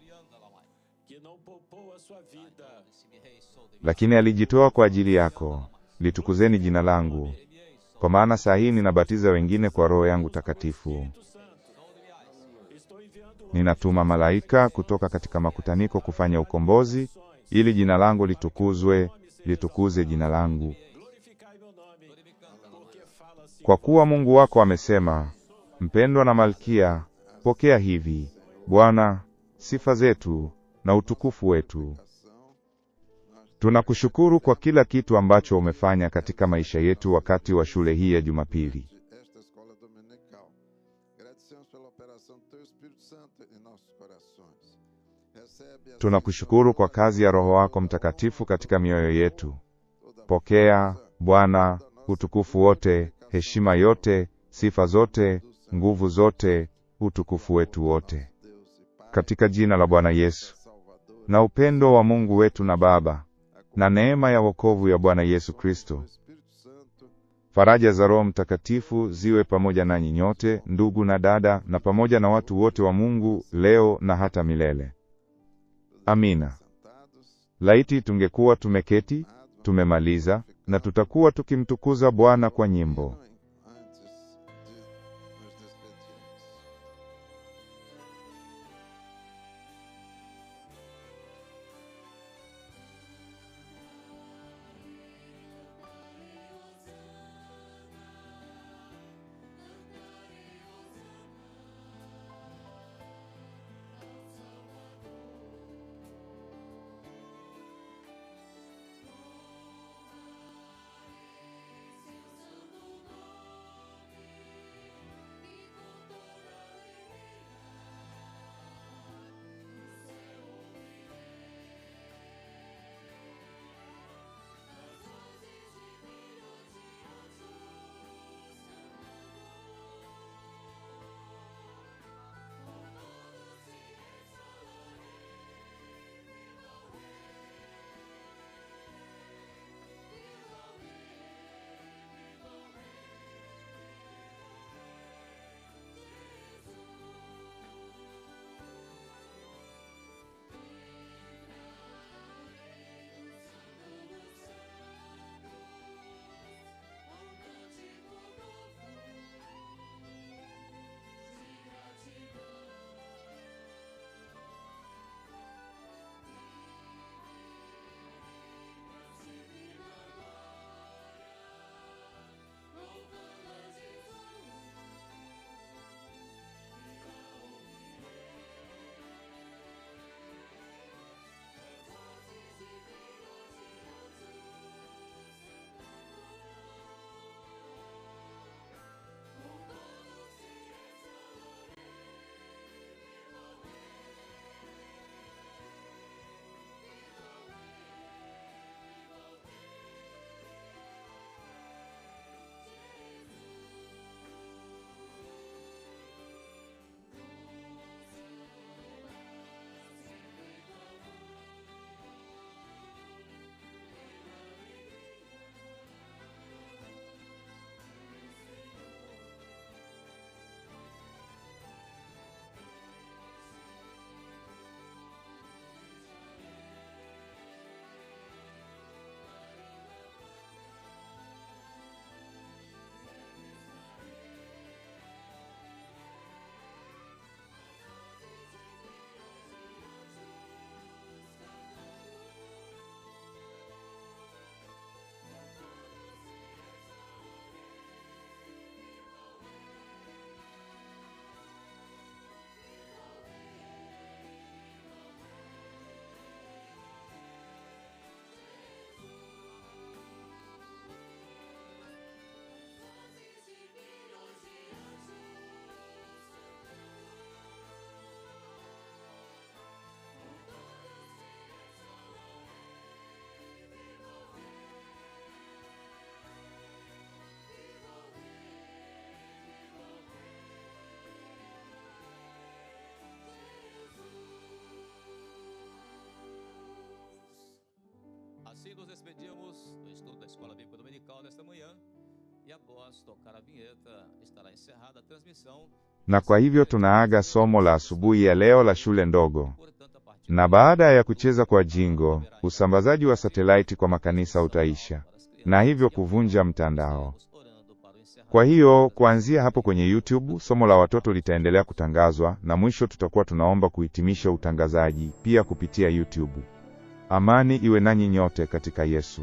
Que não poupou a sua vida. se mi rei soul de mi lakini alijitoa kwa ajili yako. Litukuzeni jina langu, kwa maana saa hii ninabatiza wengine kwa Roho yangu takatifu. Espírito Santo, estou enviando Ninatuma malaika kutoka katika makutaniko kufanya ukombozi, ili jina langu litukuzwe, litukuze jina langu. glorificai meu nome, porque fala assim. Kwa kuwa Mungu wako amesema, mpendwa na Malkia, pokea hivi, Bwana, sifa zetu na utukufu wetu. Tunakushukuru kwa kila kitu ambacho umefanya katika maisha yetu wakati wa shule hii ya Jumapili. Esta escola dominical. Agradecemos pela operação do Teu Espírito Santo em nossos corações. Recebe a Tunakushukuru kwa kazi ya Roho wako Mtakatifu katika mioyo yetu. Pokea, Bwana, utukufu wote, heshima yote, sifa zote, nguvu zote, utukufu wetu wote. Deus e Pai, Katika jina la Bwana Yesu, Salvador, na upendo wa Mungu wetu na Baba, na neema ya wokovu ya Bwana Yesu Kristo, Espírito Santo, faraja za Roho Mtakatifu ziwe pamoja nanyi nyote, ndugu na dada, na pamoja na watu wote wa Mungu, leo na hata milele. Amina. sentados, Laiti tungekuwa tumeketi, tumemaliza, na tutakuwa tukimtukuza Bwana kwa nyimbo. antes de nos despedirmos. Seu santo nome. assim nos despedimos do estudo da Escola Bíblica Dominical desta manhã. E após tocar a vinheta, estará encerrada a transmissão. Na kwa hivyo tunaaga somo la asubuhi ya leo la shule ndogo. Na baada ya kucheza kwa jingo, usambazaji wa satelaiti kwa makanisa utaisha, na hivyo kuvunja mtandao. Kwa hiyo, kuanzia hapo kwenye YouTube, somo la watoto litaendelea kutangazwa, na mwisho tutakuwa tunaomba kuhitimisha utangazaji, pia kupitia YouTube. Amani iwe nanyi nyote katika Yesu.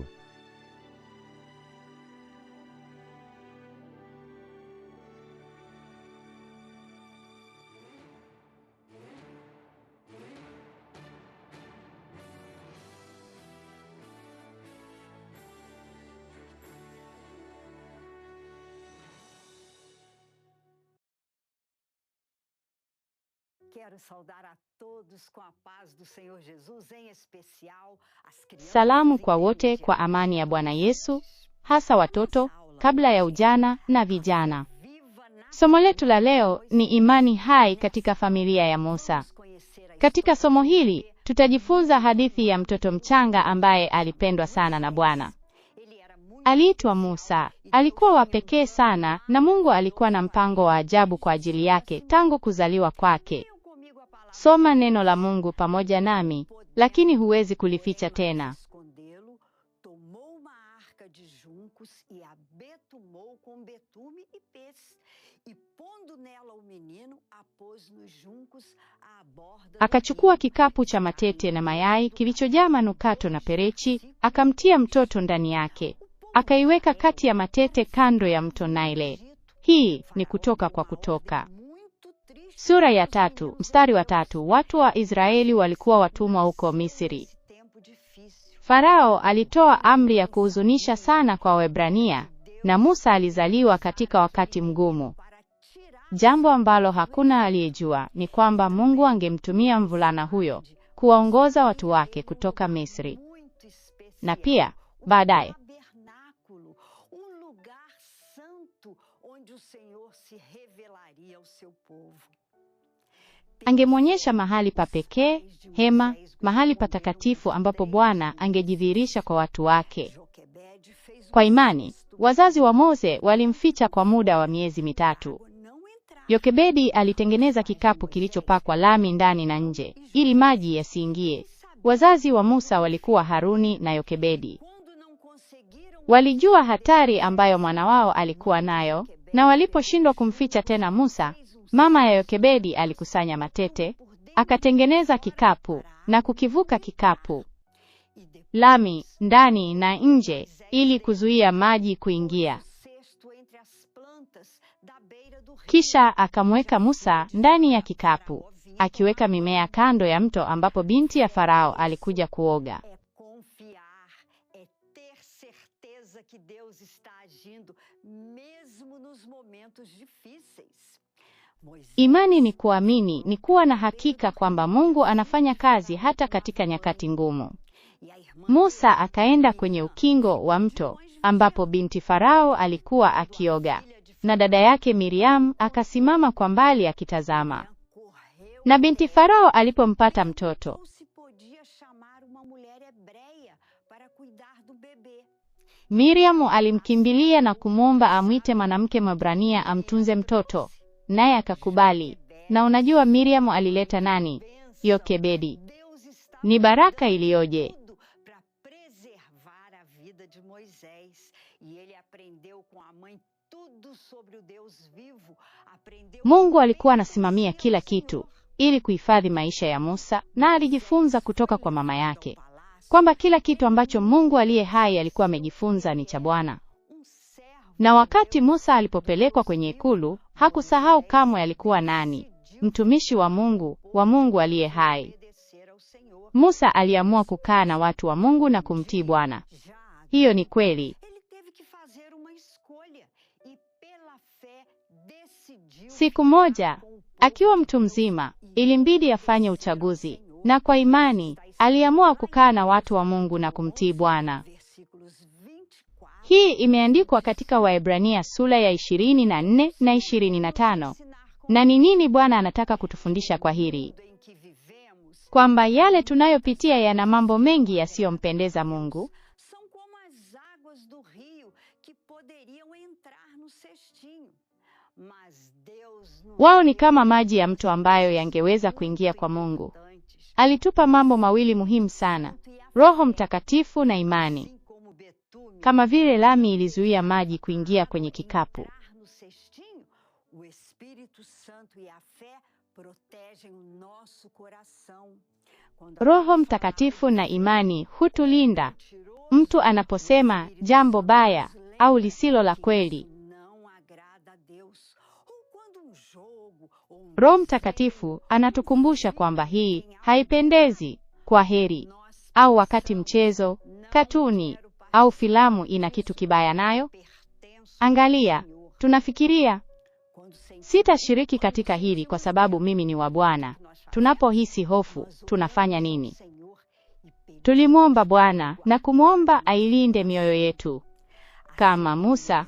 Quero saudar a todos com a paz do Senhor Jesus, em especial as crianças. Salamu kwa wote kwa amani ya Bwana Yesu, hasa watoto, kabla ya ujana na vijana. Somo letu la leo ni imani hai katika familia ya Musa. Katika somo hili, tutajifunza hadithi ya mtoto mchanga ambaye alipendwa sana na Bwana. Aliitwa Musa. Alikuwa wa pekee sana na Mungu alikuwa na mpango wa ajabu kwa ajili yake tangu kuzaliwa kwake. Soma neno la Mungu pamoja nami, lakini huwezi kulificha tena. Akachukua kikapu cha matete na mayai kilichojaa manukato na perechi, akamtia mtoto ndani yake. Akaiweka kati ya matete kando ya mto Naile. Hii ni Kutoka kwa Kutoka. Sura ya 3, mstari wa 3. Watu wa Israeli walikuwa watumwa huko Misri. Farao alitoa amri ya kuhuzunisha sana kwa Waebrania, na Musa alizaliwa katika wakati mgumu. Jambo ambalo hakuna aliyejua ni kwamba Mungu angemtumia mvulana huyo kuwaongoza watu wake kutoka Misri. Na pia, baadaye, angemwonyesha mahali pa pekee, hema, mahali patakatifu ambapo Bwana angejidhihirisha kwa watu wake. Kwa imani, wazazi wa Mose walimficha kwa muda wa miezi 3. Yokebedi alitengeneza kikapu kilichopakwa lami ndani na nje, ili maji yasiingie. Wazazi wa Musa walikuwa Haruni na Yokebedi. Walijua hatari ambayo mwana wao alikuwa nayo, na waliposhindwa kumficha tena Musa, mama ya Yokebedi alikusanya matete, akatengeneza kikapu na kukivuka kikapu lami ndani na nje ili kuzuia maji kuingia. Kisha akamweka Musa ndani ya kikapu, akiweka mimea kando ya mto ambapo binti ya Farao alikuja kuoga. Imani ni kuamini, ni kuwa na hakika kwamba Mungu anafanya kazi hata katika nyakati ngumu. Musa akaenda kwenye ukingo wa mto ambapo binti Farao alikuwa akioga, na dada yake Miriam akasimama kwa mbali akitazama. Na binti Farao alipompata mtoto, Miriam alimkimbilia na kumwomba amwite mwanamke Mwebrania amtunze mtoto, naye akakubali. Na unajua Miriam alileta nani? Yokebedi. Ni baraka iliyoje! Mungu alikuwa anasimamia kila kitu ili kuhifadhi maisha ya Musa, na alijifunza kutoka kwa mama yake kwamba kila kitu ambacho Mungu aliye hai alikuwa amejifunza ni cha Bwana. Na wakati Musa alipopelekwa kwenye ikulu, hakusahau kamwe alikuwa nani, mtumishi wa Mungu aliye hai. Musa aliamua kukaa na watu wa Mungu na kumtii Bwana. Hiyo ni kweli. Siku moja, akiwa mtu mzima, ilimbidi afanye uchaguzi, na kwa imani aliamua kukaa na watu wa Mungu na kumtii Bwana. Hii imeandikwa katika Waebrania sura ya 24 na 25. Na ni nini Bwana anataka kutufundisha kwa hili? Kwamba yale tunayopitia yana mambo mengi yasiyompendeza Mungu, Wao ni kama maji ya mto ambayo yangeweza kuingia kwa Mungu. Alitupa mambo mawili muhimu sana: Roho Mtakatifu na imani. Kama vile lami ilizuia maji kuingia kwenye kikapu, Roho Mtakatifu na imani hutulinda. Mtu anaposema jambo baya au lisilo la kweli, Roho Mtakatifu anatukumbusha kwamba hii haipendezi, kwa heri, au wakati mchezo, katuni au filamu ina kitu kibaya nayo. Angalia, tunafikiria, sitashiriki katika hili kwa sababu mimi ni wa Bwana. Tunapohisi hofu, tunafanya nini? Tulimwomba Bwana na kumwomba ailinde mioyo yetu. Kama Musa,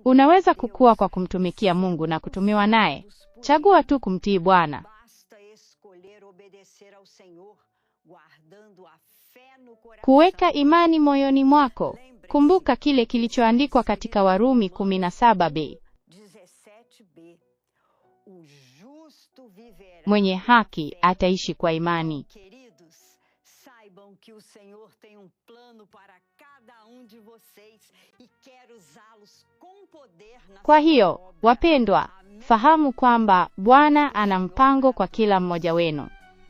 unaweza kukua kwa kumtumikia Mungu na kutumiwa naye. Chagua tu kumtii Bwana. Kuweka imani moyoni mwako. Kumbuka kile kilichoandikwa katika Warumi 17b. Mwenye haki ataishi kwa imani. Kwa hiyo, wapendwa, fahamu kwamba Bwana ana mpango kwa kila mmoja wenu.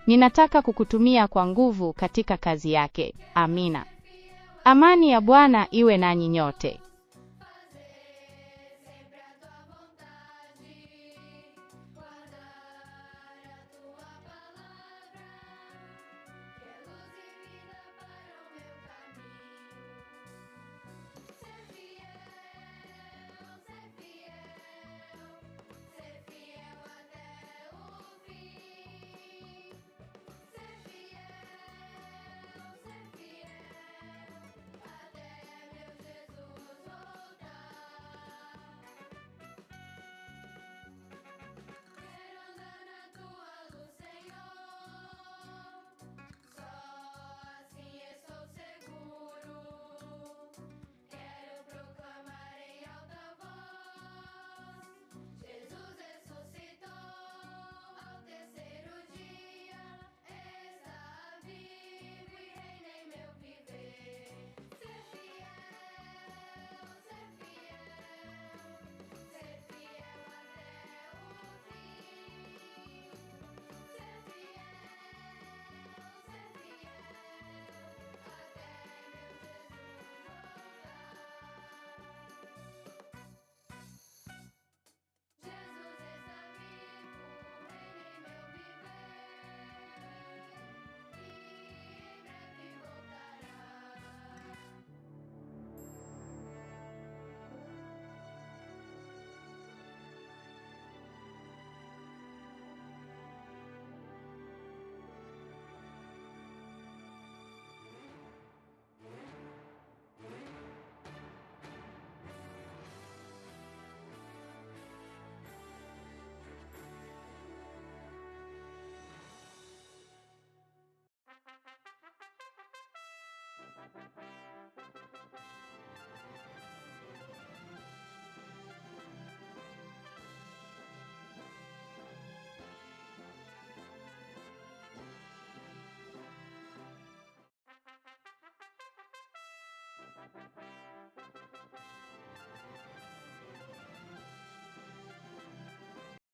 Ninataka kukutumia kwa nguvu katika kazi yake. Amina. Amani ya Bwana iwe nanyi nyote.